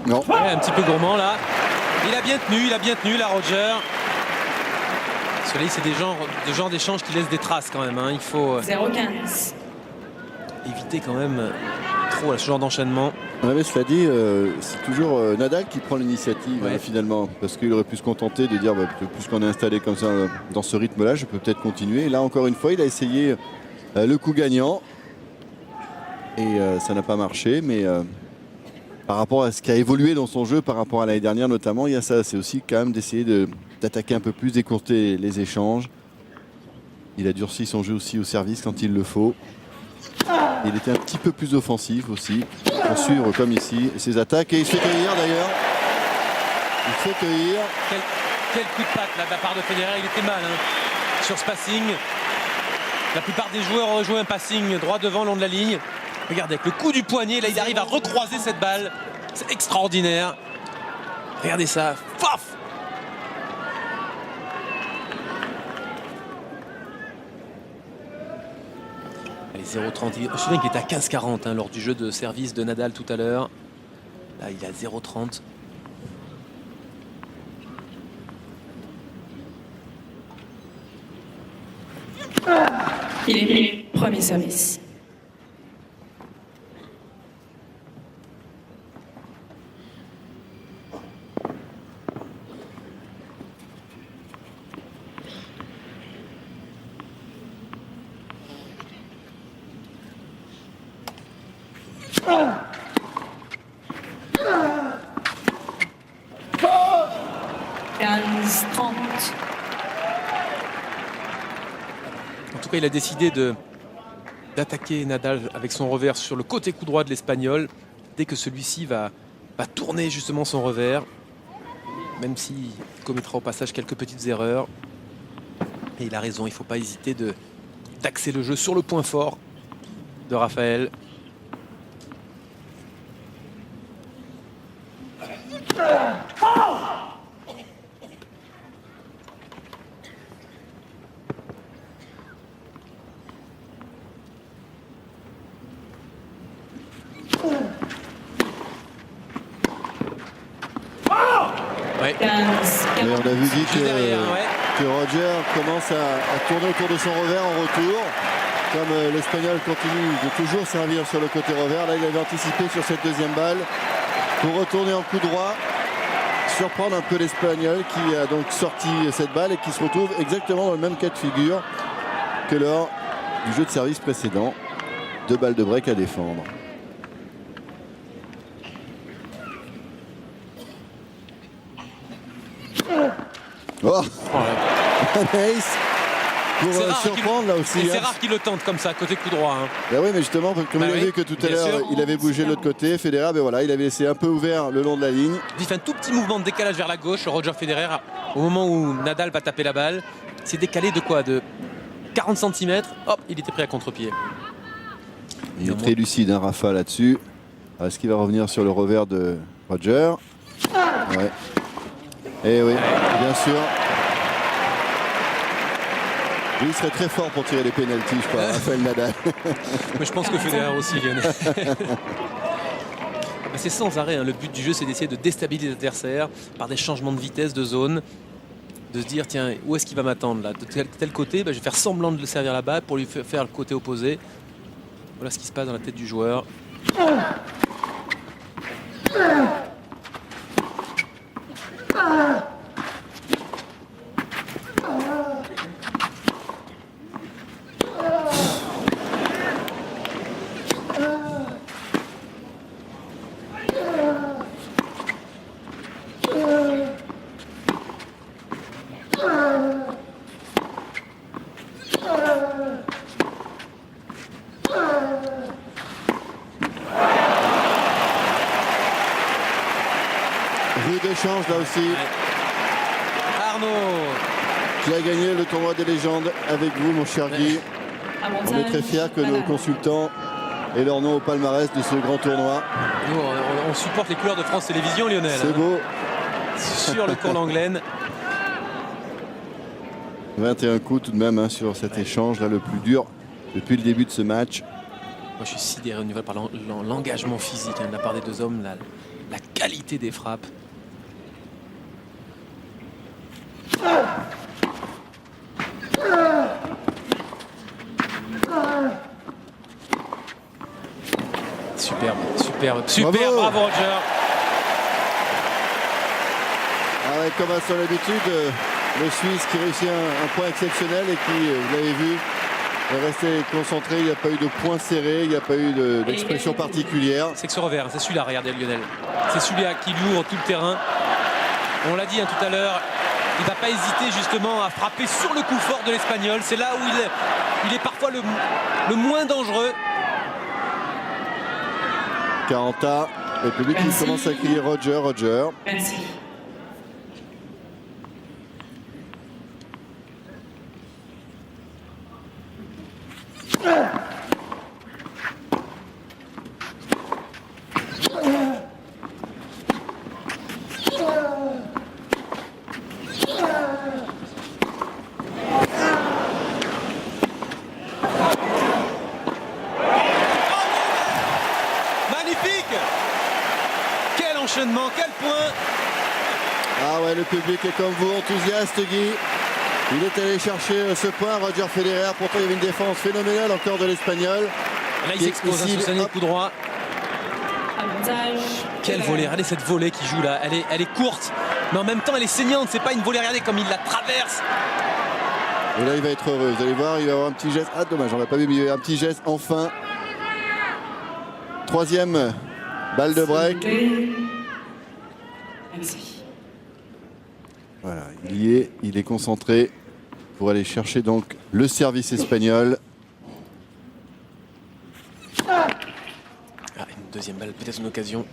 Non. Ouais, un petit peu gourmand là. Il a bien tenu la Roger. Parce que là, c'est des genres d'échanges qui laissent des traces quand même. Il faut 0,15. éviter quand même trop ce genre d'enchaînement. Mais cela dit, c'est toujours Nadal qui prend l'initiative finalement. Parce qu'il aurait pu se contenter de dire puisqu'on est installé comme ça dans ce rythme-là, je peux peut-être continuer. Et là, encore une fois, il a essayé le coup gagnant. Et ça n'a pas marché. Mais par rapport à ce qui a évolué dans son jeu par rapport à l'année dernière notamment, il y a ça. C'est aussi quand même d'essayer d'attaquer un peu plus, d'écourter les échanges. Il a durci son jeu aussi au service quand il le faut. Il était un petit peu plus offensif aussi, pour suivre comme ici ses attaques. Et il se fait cueillir d'ailleurs. Il se fait cueillir. Quel coup de patte là, de la part de Federer, il était mal sur ce passing. La plupart des joueurs ont joué un passing droit devant, le long de la ligne. Regardez, avec le coup du poignet, là, il arrive à recroiser cette balle. C'est extraordinaire. Regardez ça. Paf! Allez, 0,30. Je me souviens qu'il était à 15,40 lors du jeu de service de Nadal tout à l'heure. Là, il est à 0,30. Il est pris. Premier service. En tout cas, il a décidé d'attaquer Nadal avec son revers sur le côté coup droit de l'Espagnol. Dès que celui-ci va tourner justement son revers, même s'il commettra au passage quelques petites erreurs. Et il a raison, il ne faut pas hésiter d'axer le jeu sur le point fort de Rafael. Ouais. Mais on a vu dit Juste derrière, ouais. que Roger commence à tourner autour de son revers en retour. Comme l'Espagnol continue de toujours servir sur le côté revers. Là, il avait anticipé sur cette deuxième balle pour retourner en coup droit. Surprendre un peu l'Espagnol qui a donc sorti cette balle et qui se retrouve exactement dans le même cas de figure que lors du jeu de service précédent. 2 balles de break à défendre. Oh, un ace pour surprendre là aussi. C'est rare qu'il le tente comme ça, côté coup droit. Hein. Ben oui, mais justement, comme il a vu que tout à l'heure, il avait bougé de l'autre côté, Federer, ben voilà, il avait laissé un peu ouvert le long de la ligne. Il fait un tout petit mouvement de décalage vers la gauche, Roger Federer, au moment où Nadal va taper la balle. C'est décalé de quoi? De 40 cm. Hop, il était pris à contre-pied. Il est très lucide, hein, Rafa, là-dessus. Est-ce qu'il va revenir sur le revers de Roger? Ouais. Et oui, bien sûr. Lui, il serait très fort pour tirer les pénaltys, je crois, Rafael Nadal. Mais je pense que Federer aussi, Lionel. C'est sans arrêt, hein. Le but du jeu, c'est d'essayer de déstabiliser l'adversaire par des changements de vitesse, de zone. De se dire, tiens, où est-ce qu'il va m'attendre là? De tel côté, je vais faire semblant de le servir là-bas pour lui faire le côté opposé. Voilà ce qui se passe dans la tête du joueur. Rude échange là aussi. Arnaud Qui a gagné le tournoi des légendes avec vous, mon cher Guy. On est très fiers que nos consultants aient leur nom au palmarès de ce grand tournoi. Nous, on supporte les couleurs de France Télévisions, Lionel. C'est beau. Sur le cours Langlaine. 21 coups tout de même, hein, sur cet échange là, le plus dur depuis le début de ce match. Moi, je suis sidéré au niveau par l'engagement physique, hein, de la part des deux hommes, la qualité des frappes. Superbe, bravo Roger. Ah ouais, comme à son habitude, le Suisse qui réussit un point exceptionnel et qui, vous l'avez vu, est resté concentré. Il n'y a pas eu de point serré, il n'y a pas eu d'expression particulière. C'est que ce revers, c'est celui-là, regardez Lionel. C'est celui-là qui lui ouvre tout le terrain. On l'a dit tout à l'heure, il ne va pas hésiter justement à frapper sur le coup fort de l'Espagnol. C'est là où il est parfois le moins dangereux. 40A, le public qui commence à crier Roger, Roger. Merci. l'enchaînement, quel point! Ah ouais, le public est comme vous, enthousiaste, Guy. Il est allé chercher ce point, Roger Federer. Pourtant, il y avait une défense phénoménale encore de l'Espagnol. Là, il s'expose à ce dernier coup droit. Avantage. Quelle volée, regardez cette volée qui joue là, elle est courte, mais en même temps elle est saignante, c'est pas une volée, regardez comme il la traverse. Et là, il va être heureux, vous allez voir, il va avoir un petit geste. Ah, dommage, on l'a pas vu, mais il va avoir un petit geste, enfin. Troisième balle de break. Merci. Voilà, il est concentré pour aller chercher donc le service espagnol. Ah, une deuxième balle, peut-être une occasion.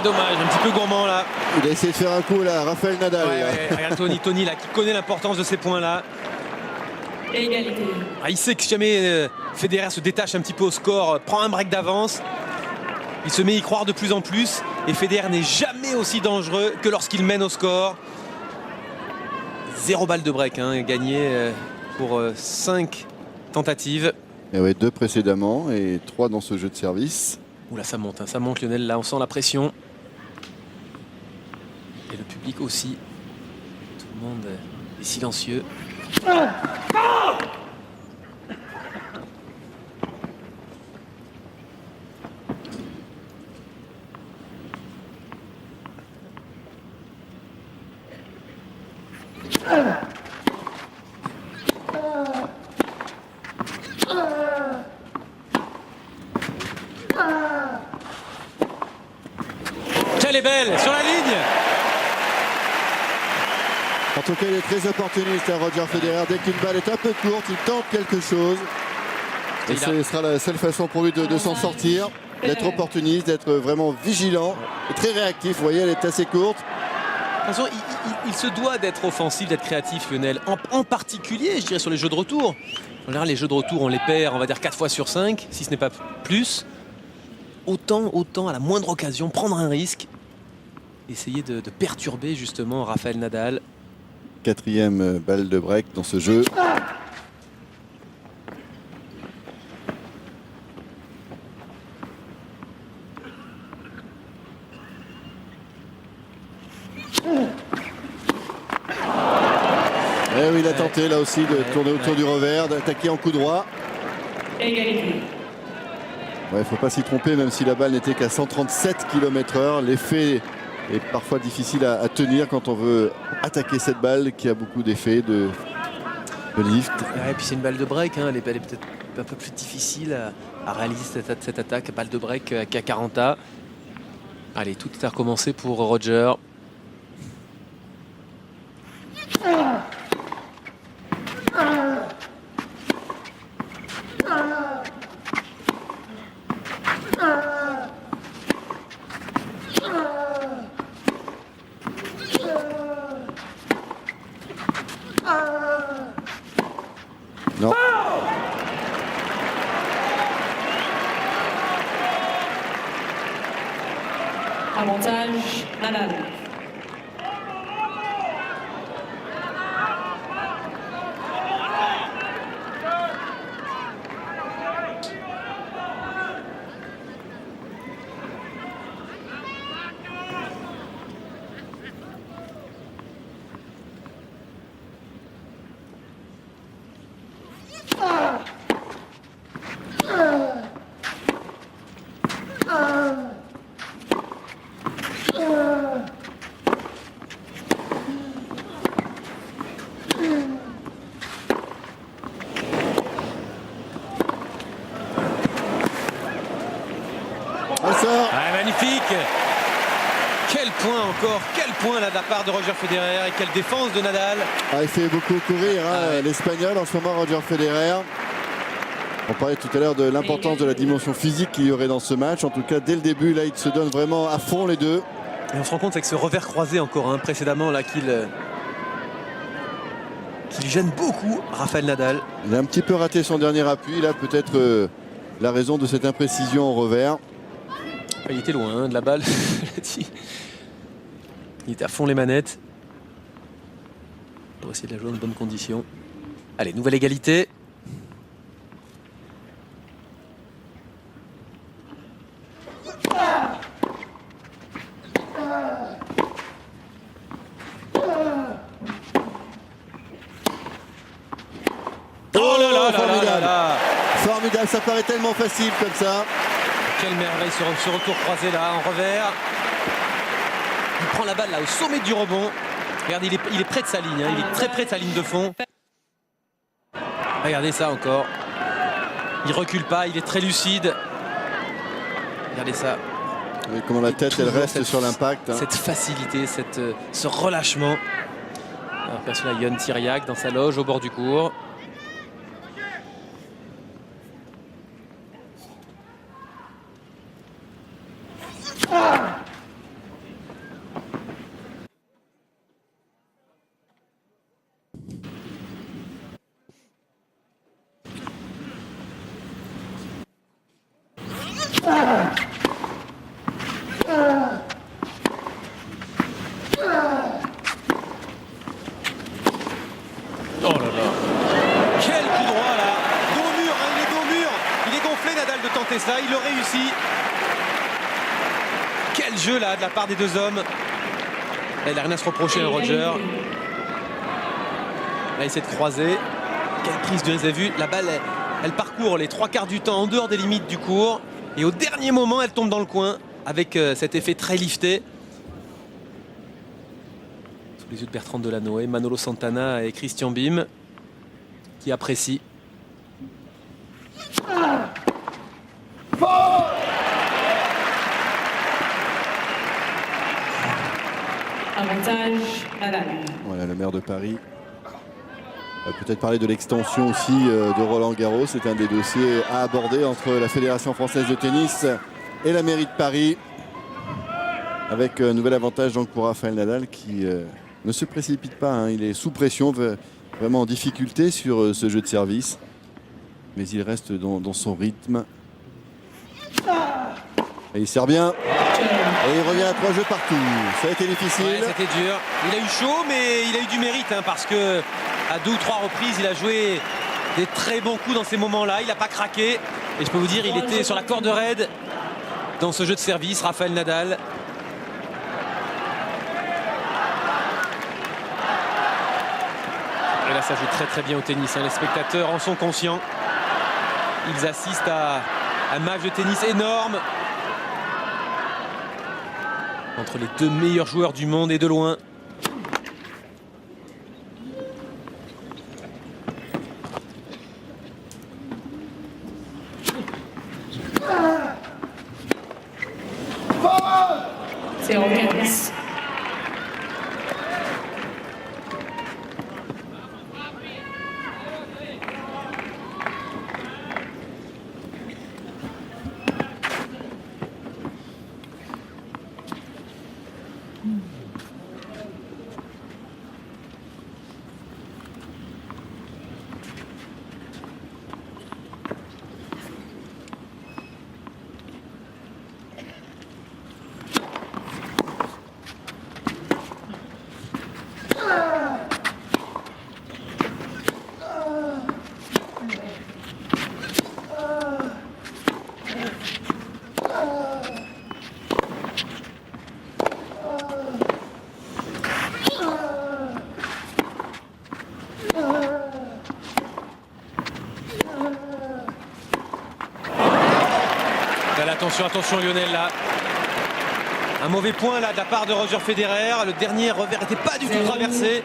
Dommage, un petit peu gourmand là. Il a essayé de faire un coup là, Rafael Nadal. Regarde Tony là, qui connaît l'importance de ces points là. Égalité. Ah, il sait que si jamais Federer se détache un petit peu au score, prend un break d'avance, il se met à y croire de plus en plus. Et Federer n'est jamais aussi dangereux que lorsqu'il mène au score. 0 balle de break, hein, gagné pour 5 tentatives. Et ouais, 2 précédemment et 3 dans ce jeu de service. Oula, ça monte, hein, ça monte Lionel, là on sent la pression. Et le public aussi. Tout le monde est silencieux. Elle est belle, sur la ligne. En tout cas, il est très opportuniste, Roger Federer. Dès qu'une balle est un peu courte, il tente quelque chose. Et ce sera la seule façon pour lui de s'en sortir, d'être opportuniste, d'être vraiment vigilant et très réactif. Vous voyez, elle est assez courte. Attention, il se doit d'être offensif, d'être créatif, Lionel. En particulier, je dirais, sur les jeux de retour. En général, les jeux de retour, on les perd, on va dire 4 fois sur 5, si ce n'est pas plus. Autant, à la moindre occasion, prendre un risque. Essayer de perturber justement Rafael Nadal. 4e balle de break dans ce jeu. Et oui, il a tenté là aussi de tourner autour du revers, d'attaquer en coup droit. Égalité. Il ne faut pas s'y tromper, même si la balle n'était qu'à 137 km/h. L'effet est parfois difficile à tenir quand on veut attaquer cette balle qui a beaucoup d'effets de lift. Et puis c'est une balle de break, hein. Elle est peut-être un peu plus difficile à réaliser cette attaque. Balle de break à 40 A. Allez, tout est à recommencer pour Roger. Non. Avantage Nadal. Magnifique. Quel point encore, quel point là de la part de Roger Federer et quelle défense de Nadal. Il fait beaucoup courir l'Espagnol en ce moment, Roger Federer. On parlait tout à l'heure de l'importance de la dimension physique qu'il y aurait dans ce match. En tout cas, dès le début, là, ils se donnent vraiment à fond les deux. Et on se rend compte avec ce revers croisé encore précédemment là qu'il gêne beaucoup Rafael Nadal. Il a un petit peu raté son dernier appui. Là, peut-être la raison de cette imprécision au revers. Il était loin hein, de la balle. Il était à fond les manettes. On va essayer de la jouer dans de bonnes conditions. Allez, nouvelle égalité. Oh là là, formidable. Formidable, ça paraît tellement facile comme ça. Quelle merveille ce retour croisé là, en revers. Il prend la balle là au sommet du rebond. Regardez, il est près de sa ligne, hein. Il est très près de sa ligne de fond. Regardez ça encore. Il recule pas, il est très lucide. Regardez ça. Et comment la tête elle reste sur l'impact. Hein. Cette facilité, ce relâchement. Alors, perçoit là Yon Tiriac dans sa loge au bord du court. Oh là là. Quel coup droit là. Dos au mur, hein, il est dos au mur. Il est gonflé Nadal de tenter ça, il le réussit. Quel jeu là de la part des deux hommes. Là, il n'a rien à se reprocher à Roger. Là il essaie de croiser. Quelle prise de risque, vous avez vu, la balle elle parcourt les 3/4 du temps en dehors des limites du court. Et au dernier moment elle tombe dans le coin avec cet effet très lifté. Sous les yeux de Bertrand Delanoë, Manolo Santana et Christian Bim qui apprécient. Avantage Nadal. Voilà, le maire de Paris va peut-être parler de l'extension aussi de Roland Garros. C'est un des dossiers à aborder entre la Fédération française de tennis et la mairie de Paris. Avec un nouvel avantage donc pour Rafael Nadal qui ne se précipite pas. Hein. Il est sous pression, vraiment en difficulté sur ce jeu de service. Mais il reste dans son rythme. Et il sert bien. Et il revient à 3 jeux partout. Ça a été difficile. Ouais, c'était dur. Il a eu chaud, mais il a eu du mérite hein, parce que à 2 ou 3 reprises, il a joué des très bons coups dans ces moments-là. Il n'a pas craqué. Et je peux vous dire, il était sur la corde raide dans ce jeu de service, Rafael Nadal. Et là, ça joue très très bien au tennis. Hein. Les spectateurs en sont conscients. Ils assistent à un match de tennis énorme entre les deux meilleurs joueurs du monde et de loin. C'est en 15. Attention Lionel là. Un mauvais point là de la part de Roger Federer. Le dernier revers n'était pas du tout traversé.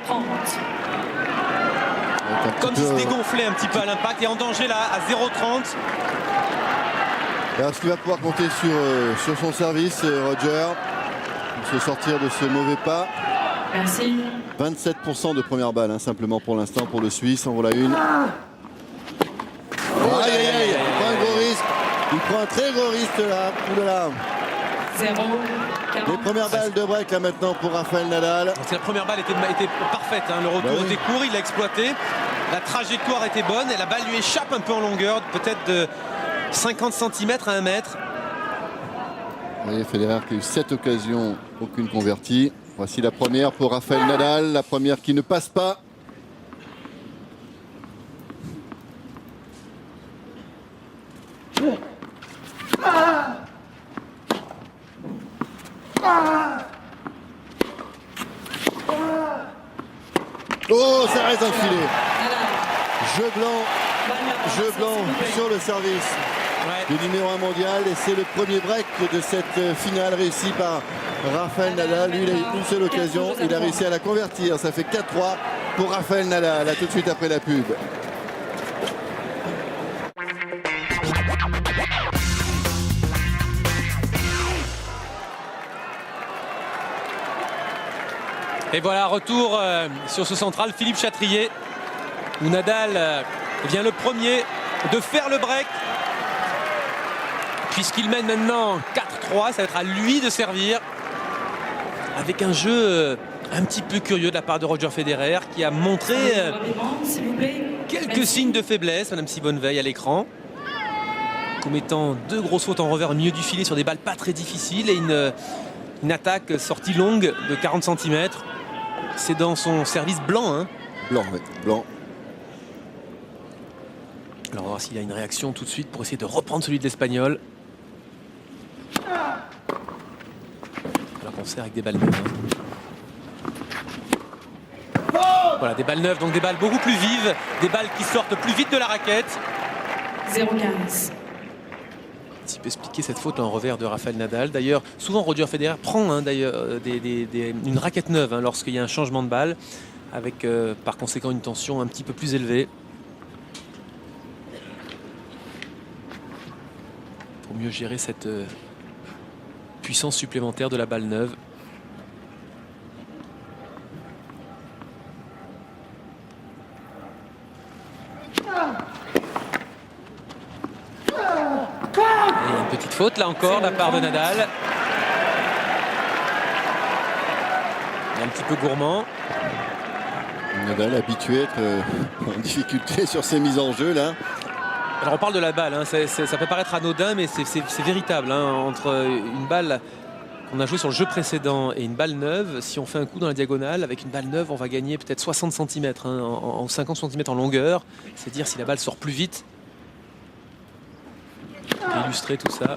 Comme s'il se dégonflait un petit peu à l'impact et en danger là à 0,30. Alors, est-ce qu'il va pouvoir compter sur son service, Roger, pour se sortir de ce mauvais pas? Merci. 27% de première balle, hein, simplement pour l'instant pour le Suisse. En voilà une. Aïe aïe aïe, il prend un gros risque. Il prend un très gros risque là. Oulala. 0. Les premières balles de break là maintenant pour Rafael Nadal. La première balle était parfaite, hein. Le retour était court, il l'a exploité. La trajectoire était bonne et la balle lui échappe un peu en longueur, peut-être de 50 cm à 1 mètre. Vous voyez, Federer qui a eu 7 occasions, aucune convertie. Voici la première pour Rafael Nadal, la première qui ne passe pas. Oh, ça reste dans le filet. Jeu blanc sur le service du numéro 1 mondial. Et c'est le premier break de cette finale réussi par Rafael Nadal. Lui, il a eu une seule occasion. Il a réussi à la convertir. Ça fait 4-3 pour Rafael Nadal. Là, tout de suite après la pub. Et voilà, retour sur ce central, Philippe Chatrier, où Nadal vient le premier de faire le break, puisqu'il mène maintenant 4-3, ça va être à lui de servir, avec un jeu un petit peu curieux de la part de Roger Federer, qui a montré quelques signes de faiblesse, Madame Simone Veil à l'écran, commettant 2 grosses fautes en revers au milieu du filet sur des balles pas très difficiles, et une attaque sortie longue de 40 cm. C'est dans son service blanc. Hein. Blanc, oui, blanc. Alors on va voir s'il y a une réaction tout de suite pour essayer de reprendre celui de l'Espagnol. Alors qu'on sert avec des balles neuves. Hein. Voilà, des balles neuves, donc des balles beaucoup plus vives, des balles qui sortent plus vite de la raquette. 0-15. Un petit peu expliquer cette faute en revers de Rafael Nadal. D'ailleurs, souvent Roger Federer prend une raquette neuve hein, lorsqu'il y a un changement de balle, avec par conséquent une tension un petit peu plus élevée. Pour mieux gérer cette puissance supplémentaire de la balle neuve. Petite faute là encore de la part de Nadal. Il est un petit peu gourmand. Nadal habitué à être en difficulté sur ses mises en jeu là. Alors on parle de la balle, hein. Ça peut paraître anodin mais c'est véritable. Hein. Entre une balle qu'on a jouée sur le jeu précédent et une balle neuve, si on fait un coup dans la diagonale, avec une balle neuve on va gagner peut-être 60 cm hein, en 50 cm en longueur. C'est dire si la balle sort plus vite. Pour illustrer tout ça.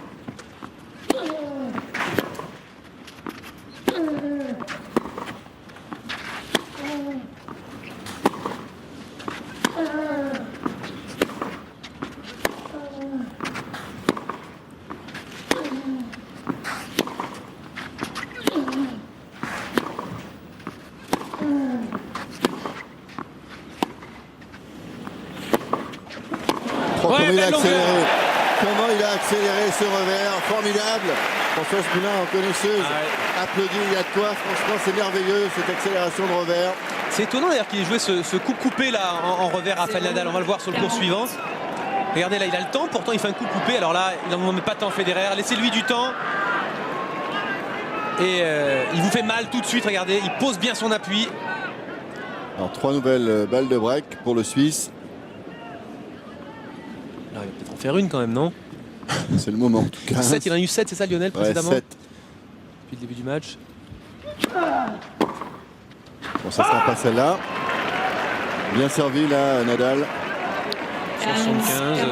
Comment il a accéléré ce revers, formidable. Françoise Poulain, en connaisseuse, applaudit, il y a de quoi, franchement c'est merveilleux cette accélération de revers. C'est étonnant d'ailleurs qu'il ait joué ce coup coupé là en revers à Rafael Nadal, on va le voir sur le cours suivant. Regardez là, il a le temps, pourtant il fait un coup coupé, alors là il n'en met pas tant Federer, laissez-lui du temps. Et il vous fait mal tout de suite, regardez, il pose bien son appui. Alors 3 nouvelles balles de break pour le Suisse. Là, il va peut-être en faire une quand même, non? C'est le moment en tout cas. 7, il en a eu 7, c'est ça Lionel précédemment? 7. Depuis le début du match. Bon, ça sera pas celle-là. Bien servi là, Nadal. 75.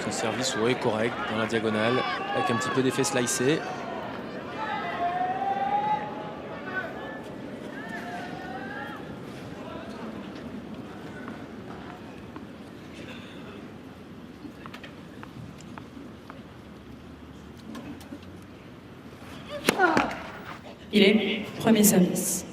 Son service, oui, correct, dans la diagonale, avec un petit peu d'effet slicé. Il est premier service.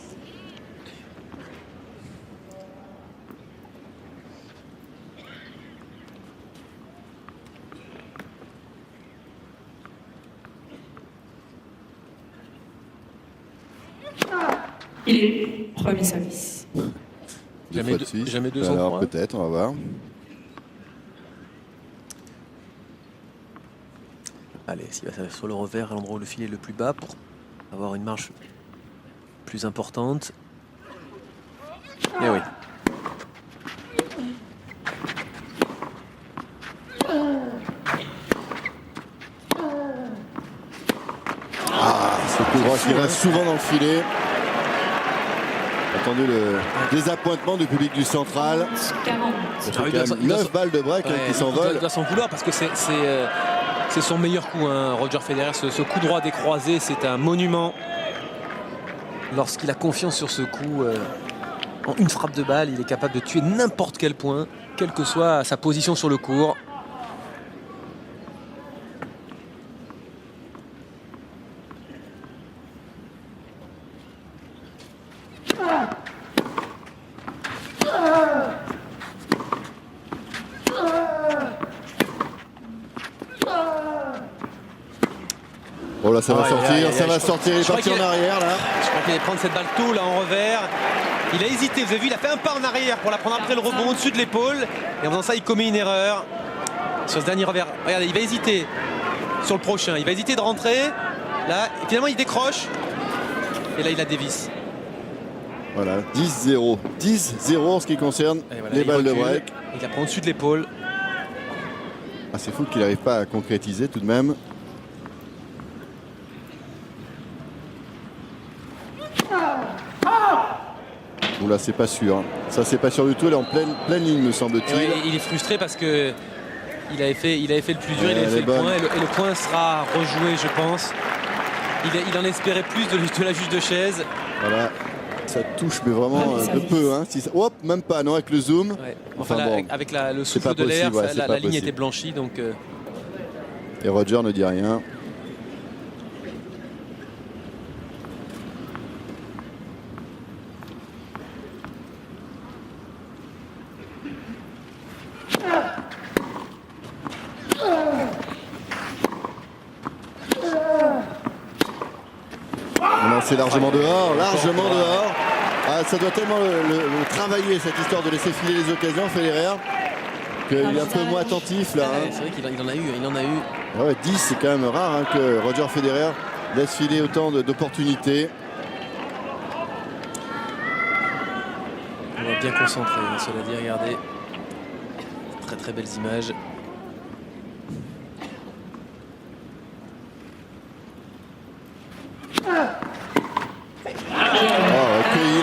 Il est premier service. Jamais 203. Alors peut-être, on va voir. Allez, s'il va sur le revers à l'endroit où le filet est le plus bas pour avoir une marge plus importante. Et oui. Broche qui reste souvent dans le filet. Attendu le désappointement du public du Central. 40. Ça fait quand même 9 balles de break qui s'envolent. Il doit s'en vouloir parce que c'est son meilleur coup, hein, Roger Federer. Ce coup droit décroisé, c'est un monument. Lorsqu'il a confiance sur ce coup, en une frappe de balle, il est capable de tuer n'importe quel point, quelle que soit sa position sur le court. Oh là, ça va sortir, ça va sortir, il est parti en arrière là. Je crois qu'il allait prendre cette balle tôt là en revers. Il a hésité, vous avez vu, il a fait un pas en arrière pour la prendre après le rebond au-dessus de l'épaule. Et en faisant ça, il commet une erreur sur ce dernier revers. Regardez, il va hésiter sur le prochain. Il va hésiter de rentrer. Là, et finalement, il décroche. Et là, il la dévisse. Voilà, 10-0. 10-0 en ce qui concerne Voilà, les balles de recule. break. Il la prend au-dessus de l'épaule. Ah, c'est fou qu'il n'arrive pas à concrétiser tout de même. Oula, c'est pas sûr. Hein. Ça, c'est pas sûr du tout. Elle est en pleine ligne, me semble-t-il. Ouais, il est frustré parce que il avait fait le plus dur, il avait fait le point. Et le point sera rejoué, je pense. Il en espérait plus de la juge de chaise. Voilà. Ça touche, mais vraiment de peu. Hein. Si ça... Hop, même pas, non, avec le zoom. Ouais. Enfin, là, bon, avec le souffle de l'air, ouais, la ligne était blanchie. Donc, Et Roger ne dit rien. C'est largement dehors, dehors. Ah, ça doit tellement le travailler cette histoire de laisser filer les occasions, Federer, qu'il est un peu moins attentif là. Hein. C'est vrai qu'il en a eu. Ah ouais, 10, c'est quand même rare hein, que Roger Federer laisse filer autant d'opportunités. On va bien concentrer, cela dit, regardez. Très très belles images.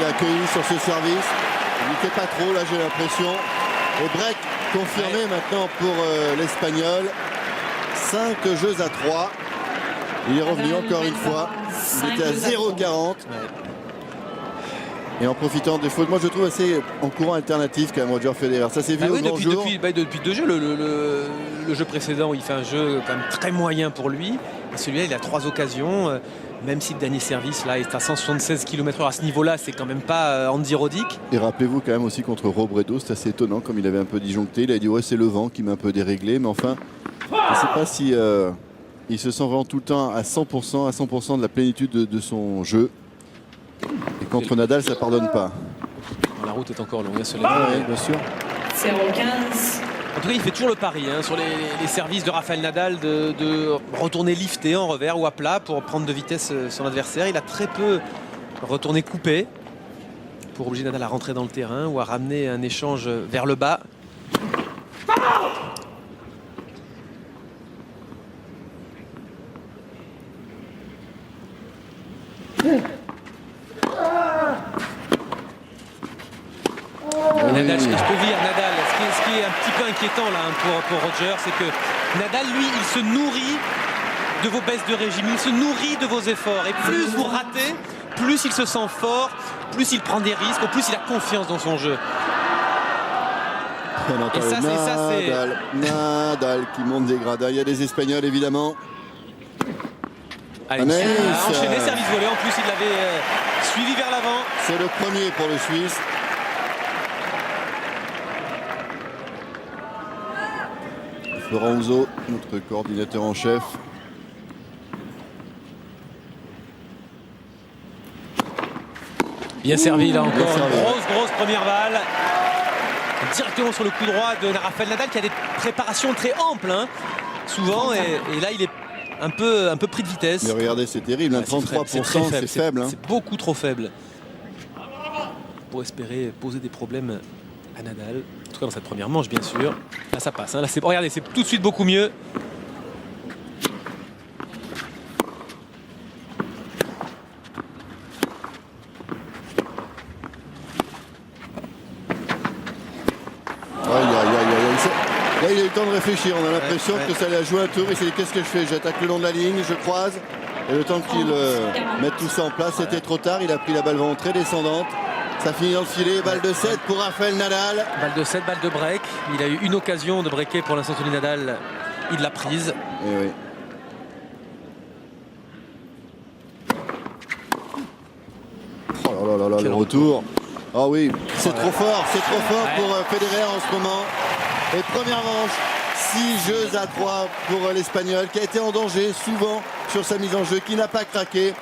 Accueilli sur ce service. Il n'était pas trop là, j'ai l'impression. Et break confirmé maintenant pour l'Espagnol. 5 jeux à 3. Il est revenu encore une fois. Il était à 0,40. Et en profitant des fautes, moi je trouve assez en courant alternatif quand même Roger Federer. Ça s'est vu au grand jour. Depuis 2 jeux, le jeu précédent, il fait un jeu quand même très moyen pour lui. Et celui-là, il a 3 occasions. Même si le dernier service là est à 176 km/h à ce niveau-là, c'est quand même pas Andy Roddick. Et rappelez-vous quand même aussi contre Robredo, c'est assez étonnant comme il avait un peu disjoncté. Il a dit ouais, c'est le vent qui m'a un peu déréglé, mais enfin, je ne sais pas si il se sent vraiment tout le temps à 100% de la plénitude de son jeu. Et contre Nadal, ça pardonne pas. La route est encore longue, cela. Oui, bien sûr. 0,15. En tout cas, il fait toujours le pari hein, sur les services de Rafael Nadal de retourner lifté en revers ou à plat pour prendre de vitesse son adversaire. Il a très peu retourné coupé pour obliger Nadal à rentrer dans le terrain ou à ramener un échange vers le bas. Nadal, je peux dire, Nadal, ce qui est un petit peu inquiétant là pour Roger, c'est que Nadal, lui, il se nourrit de vos baisses de régime, il se nourrit de vos efforts. Et plus vous ratez, plus il se sent fort, plus il prend des risques, plus il a confiance dans son jeu. Et ça, Nadal qui monte des gradins. Il y a des Espagnols évidemment. Allez, enchaîné, service volé. En plus, il l'avait suivi vers l'avant. C'est le premier pour le Suisse. Florent Ouzo, notre coordinateur en chef. Bien servi là encore. Grosse première balle. Directement sur le coup droit de Rafael Nadal qui a des préparations très amples hein, souvent et là il est un peu pris de vitesse. Mais regardez, c'est terrible, hein, 33%, c'est faible. Hein. C'est beaucoup trop faible pour espérer poser des problèmes à Nadal. En tout cas dans cette première manche, bien sûr. Là, ça passe. Hein. Là, regardez, c'est tout de suite beaucoup mieux. eu le temps de réfléchir. On a l'impression que ça allait jouer un tour. Il s'est dit qu'est-ce que je fais? J'attaque le long de la ligne, je croise. Et le temps qu'il mette tout ça en place, c'était trop tard. Il a pris la balle vraiment très descendante. Ça finit dans le filet. Balle de 7 pour Rafael Nadal. Balle de 7, balle de break. Il a eu une occasion de breaker pour l'instant. Tony Nadal, il l'a prise. Et oui. Oh là là, le retour. Ah oui, c'est trop fort pour Federer en ce moment. Et première manche, 6 jeux à 3 pour l'Espagnol qui a été en danger souvent sur sa mise en jeu, qui n'a pas craqué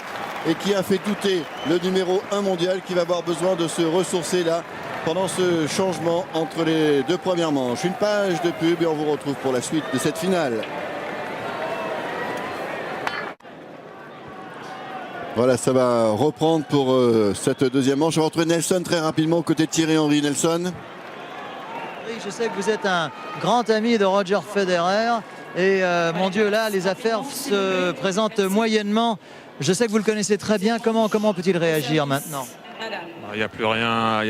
et qui a fait douter le numéro 1 mondial qui va avoir besoin de se ressourcer là pendant ce changement entre les deux premières manches. Une page de pub et on vous retrouve pour la suite de cette finale. Voilà, ça va reprendre pour cette deuxième manche. On va retrouver Nelson très rapidement aux côtés de Thierry Henry. Nelson. Oui, je sais que vous êtes un grand ami de Roger Federer. Et mon Dieu, là, les affaires se présentent moyennement. Je sais que vous le connaissez très bien. Comment peut-il réagir maintenant? Il n'y a plus rien,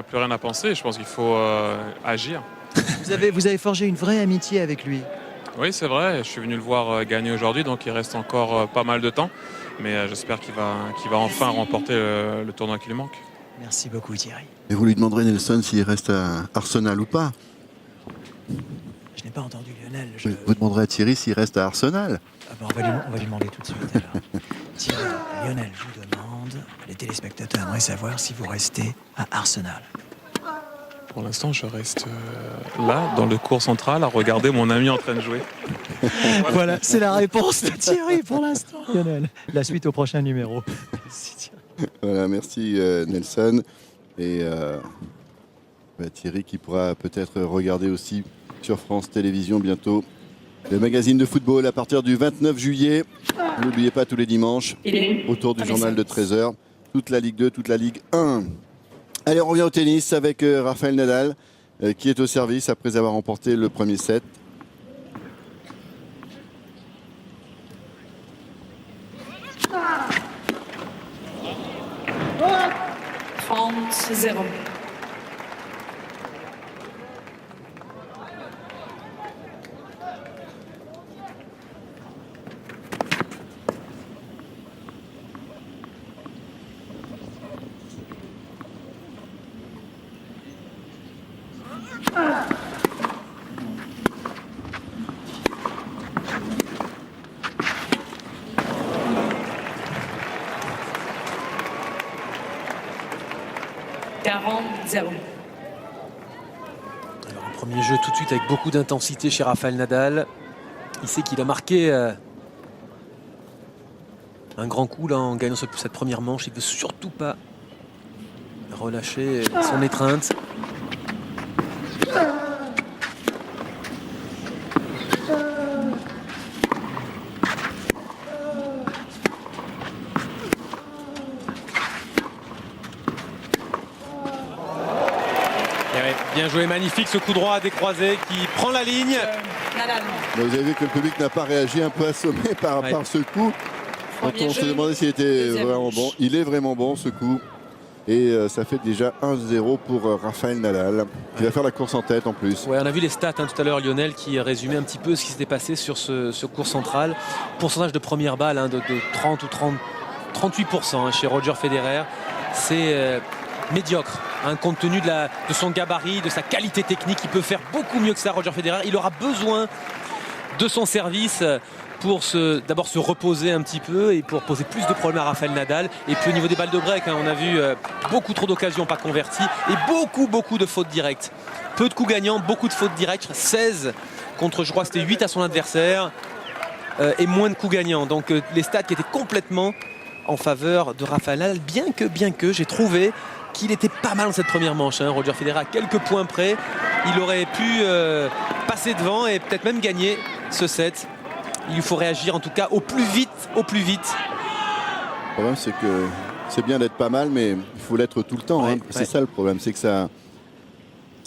plus rien à penser. Je pense qu'il faut agir. Vous avez forgé une vraie amitié avec lui. Oui, c'est vrai. Je suis venu le voir gagner aujourd'hui, donc il reste encore pas mal de temps. Mais j'espère qu'il va enfin remporter le tournoi qui lui manque. Merci beaucoup, Thierry. Et vous lui demanderez, Nelson, s'il reste à Arsenal ou pas? Je n'ai pas entendu Lionel. Vous demanderez à Thierry s'il reste à Arsenal. On va lui demander tout de suite. Alors. Thierry, Lionel, je vous demande, les téléspectateurs aimeraient savoir si vous restez à Arsenal. Pour l'instant, je reste là, dans le cours central, à regarder mon ami en train de jouer. Voilà, c'est la réponse de Thierry pour l'instant, Lionel. La suite au prochain numéro. Merci, Thierry. Voilà, merci Nelson. Et Thierry qui pourra peut-être regarder aussi sur France Télévisions bientôt le magazine de football à partir du 29 juillet. N'oubliez pas tous les dimanches, autour du journal de 13h, toute la Ligue 2, toute la Ligue 1. Allez, on revient au tennis avec Rafael Nadal qui est au service après avoir remporté le premier set. « 30-0. Alors un premier jeu tout de suite avec beaucoup d'intensité chez Rafael Nadal. Il sait qu'il a marqué un grand coup là en gagnant cette première manche. Il ne veut surtout pas relâcher son étreinte. Bien joué, magnifique ce coup droit à décroisé qui prend la ligne. Vous avez vu que le public n'a pas réagi, un peu assommé par ce coup. Quand on se demandait s'il était vraiment bon. Il est vraiment bon ce coup. Et ça fait déjà 1-0 pour Rafael Nadal qui va faire la course en tête en plus. Ouais, on a vu les stats tout à l'heure, Lionel qui résumait un petit peu ce qui s'était passé sur ce cours central. Pourcentage de première balle de 30 ou 38% chez Roger Federer. C'est médiocre. Compte tenu de son gabarit, de sa qualité technique, il peut faire beaucoup mieux que ça, Roger Federer. Il aura besoin de son service pour d'abord se reposer un petit peu et pour poser plus de problèmes à Rafael Nadal. Et puis au niveau des balles de break, on a vu beaucoup trop d'occasions pas converties et beaucoup de fautes directes. Peu de coups gagnants, beaucoup de fautes directes. 16 contre, je crois, c'était 8 à son adversaire et moins de coups gagnants. Donc les stats qui étaient complètement en faveur de Rafael Nadal, bien que j'ai trouvé qu'il était pas mal dans cette première manche. Roger Federer à quelques points près. Il aurait pu passer devant et peut-être même gagner ce set. Il faut réagir en tout cas au plus vite. Le problème c'est que c'est bien d'être pas mal, mais il faut l'être tout le temps. C'est ça le problème, c'est que ça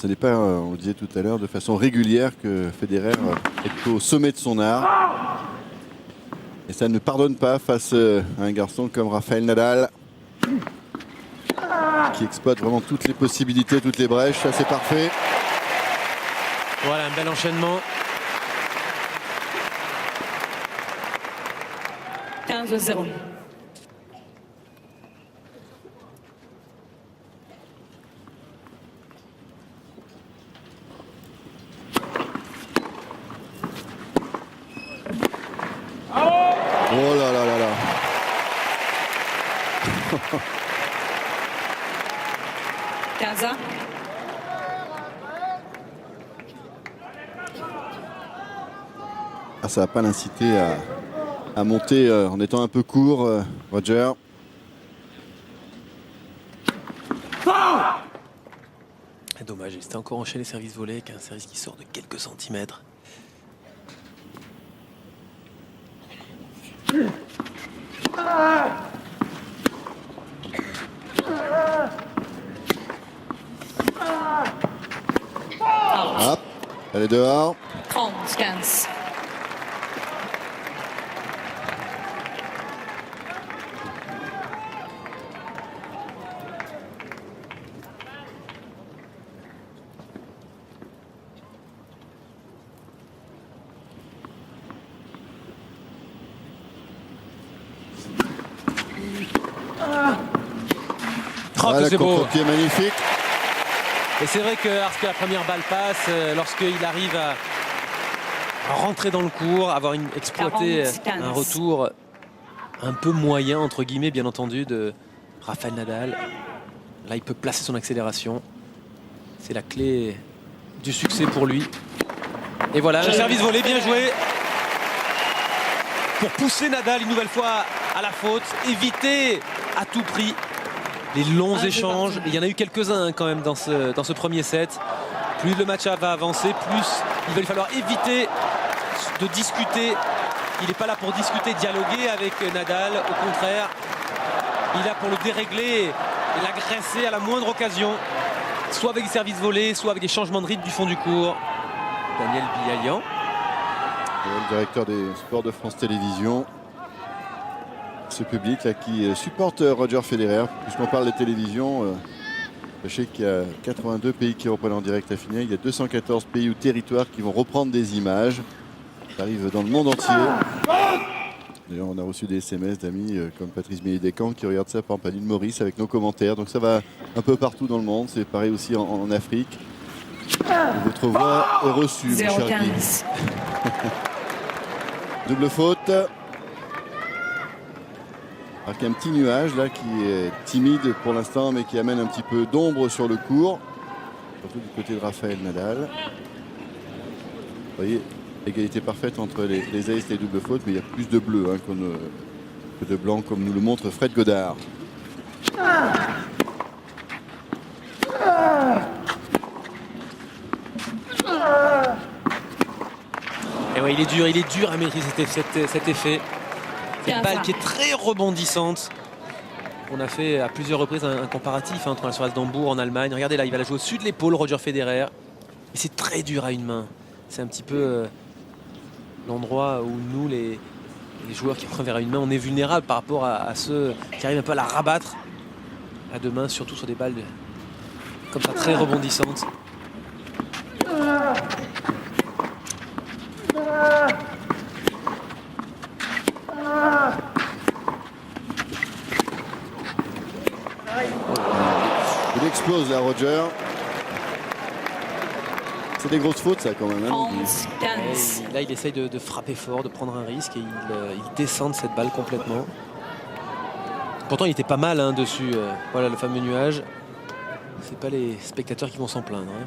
n'est pas, on le disait tout à l'heure, de façon régulière que Federer est au sommet de son art. Et ça ne pardonne pas face à un garçon comme Rafael Nadal, qui exploite vraiment toutes les possibilités, toutes les brèches. Ça c'est parfait. Voilà un bel enchaînement. 15-0. Oh là là là là. Casa. Ah, ça va pas l'inciter à monter en étant un peu court, Roger. Dommage, il s'était encore enchaîné service volé avec un service qui sort de quelques centimètres. Hop, elle est dehors. 30-15. Oh, que Le c'est beau. contre-pied magnifique. Et c'est vrai que lorsque la première balle passe, lorsqu'il arrive à rentrer dans le court, exploité 40-15. un retour un peu moyen, entre guillemets, bien entendu, de Rafael Nadal. Là, il peut placer son accélération. C'est la clé du succès pour lui. Et voilà, un service volé, bien joué. Pour pousser Nadal une nouvelle fois à la faute, éviter à tout prix les longs échanges. Il y en a eu quelques-uns quand même dans ce premier set. Plus le match va avancer, plus il va lui falloir éviter de discuter. Il n'est pas là pour discuter, dialoguer avec Nadal. Au contraire, il est là pour le dérégler et l'agresser à la moindre occasion. Soit avec des services volés, soit avec des changements de rythme du fond du court. Daniel Bialian. Le directeur des sports de France Télévisions. Ce public là qui supporte Roger Federer. Puisqu'on parle de télévision, sachez qu'il y a 82 pays qui reprennent en direct la finale. Il y a 214 pays ou territoires qui vont reprendre des images. Ça arrive dans le monde entier. D'ailleurs, on a reçu des SMS d'amis comme Patrice Méliès-Descamps qui regardent ça par exemple à l'île Maurice avec nos commentaires. Donc ça va un peu partout dans le monde. C'est pareil aussi en Afrique. Et votre voix est reçue, mon cher Guy. 0-15. Double faute. Alors qu'il y a un petit nuage là qui est timide pour l'instant mais qui amène un petit peu d'ombre sur le court. Surtout du côté de Rafael Nadal. Vous voyez, égalité parfaite entre les aces et les doubles fautes, mais il y a plus de bleu hein, que de blanc comme nous le montre Fred Godard. Et ouais, il est dur à maîtriser cet effet. Cette balle qui est très rebondissante. On a fait à plusieurs reprises un comparatif entre la surface d'Hambourg en Allemagne. Regardez là, il va la jouer au-dessus de l'épaule, Roger Federer. Et c'est très dur à une main. C'est un petit peu l'endroit où nous, les joueurs qui préfèrent à une main, on est vulnérables par rapport à ceux qui arrivent un peu à la rabattre à deux mains, surtout sur des balles comme ça, très rebondissantes. Il explose là, Roger. C'est des grosses fautes ça quand même. Hein. 30-15. Là, il essaye de frapper fort, de prendre un risque et il descend de cette balle complètement. Pourtant, il était pas mal hein, dessus. Voilà le fameux nuage. C'est pas les spectateurs qui vont s'en plaindre. Hein.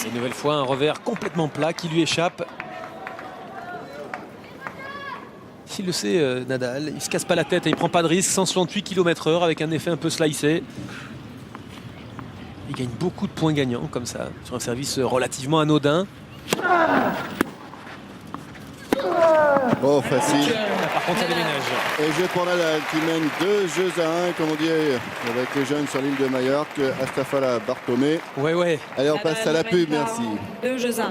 Une nouvelle fois, un revers complètement plat qui lui échappe. Il le sait, Nadal, il se casse pas la tête et il prend pas de risque. 168 km/h avec un effet un peu slicé. Il gagne beaucoup de points gagnants comme ça, sur un service relativement anodin. Oh, facile. Là, par contre, ça déménage. Et jeu pour Nadal qui mène 2-1, comme on dit avec les jeunes sur l'île de Majorque, Astafala Bartomé. Ouais. Allez, on passe à la pub, merci. 2-1.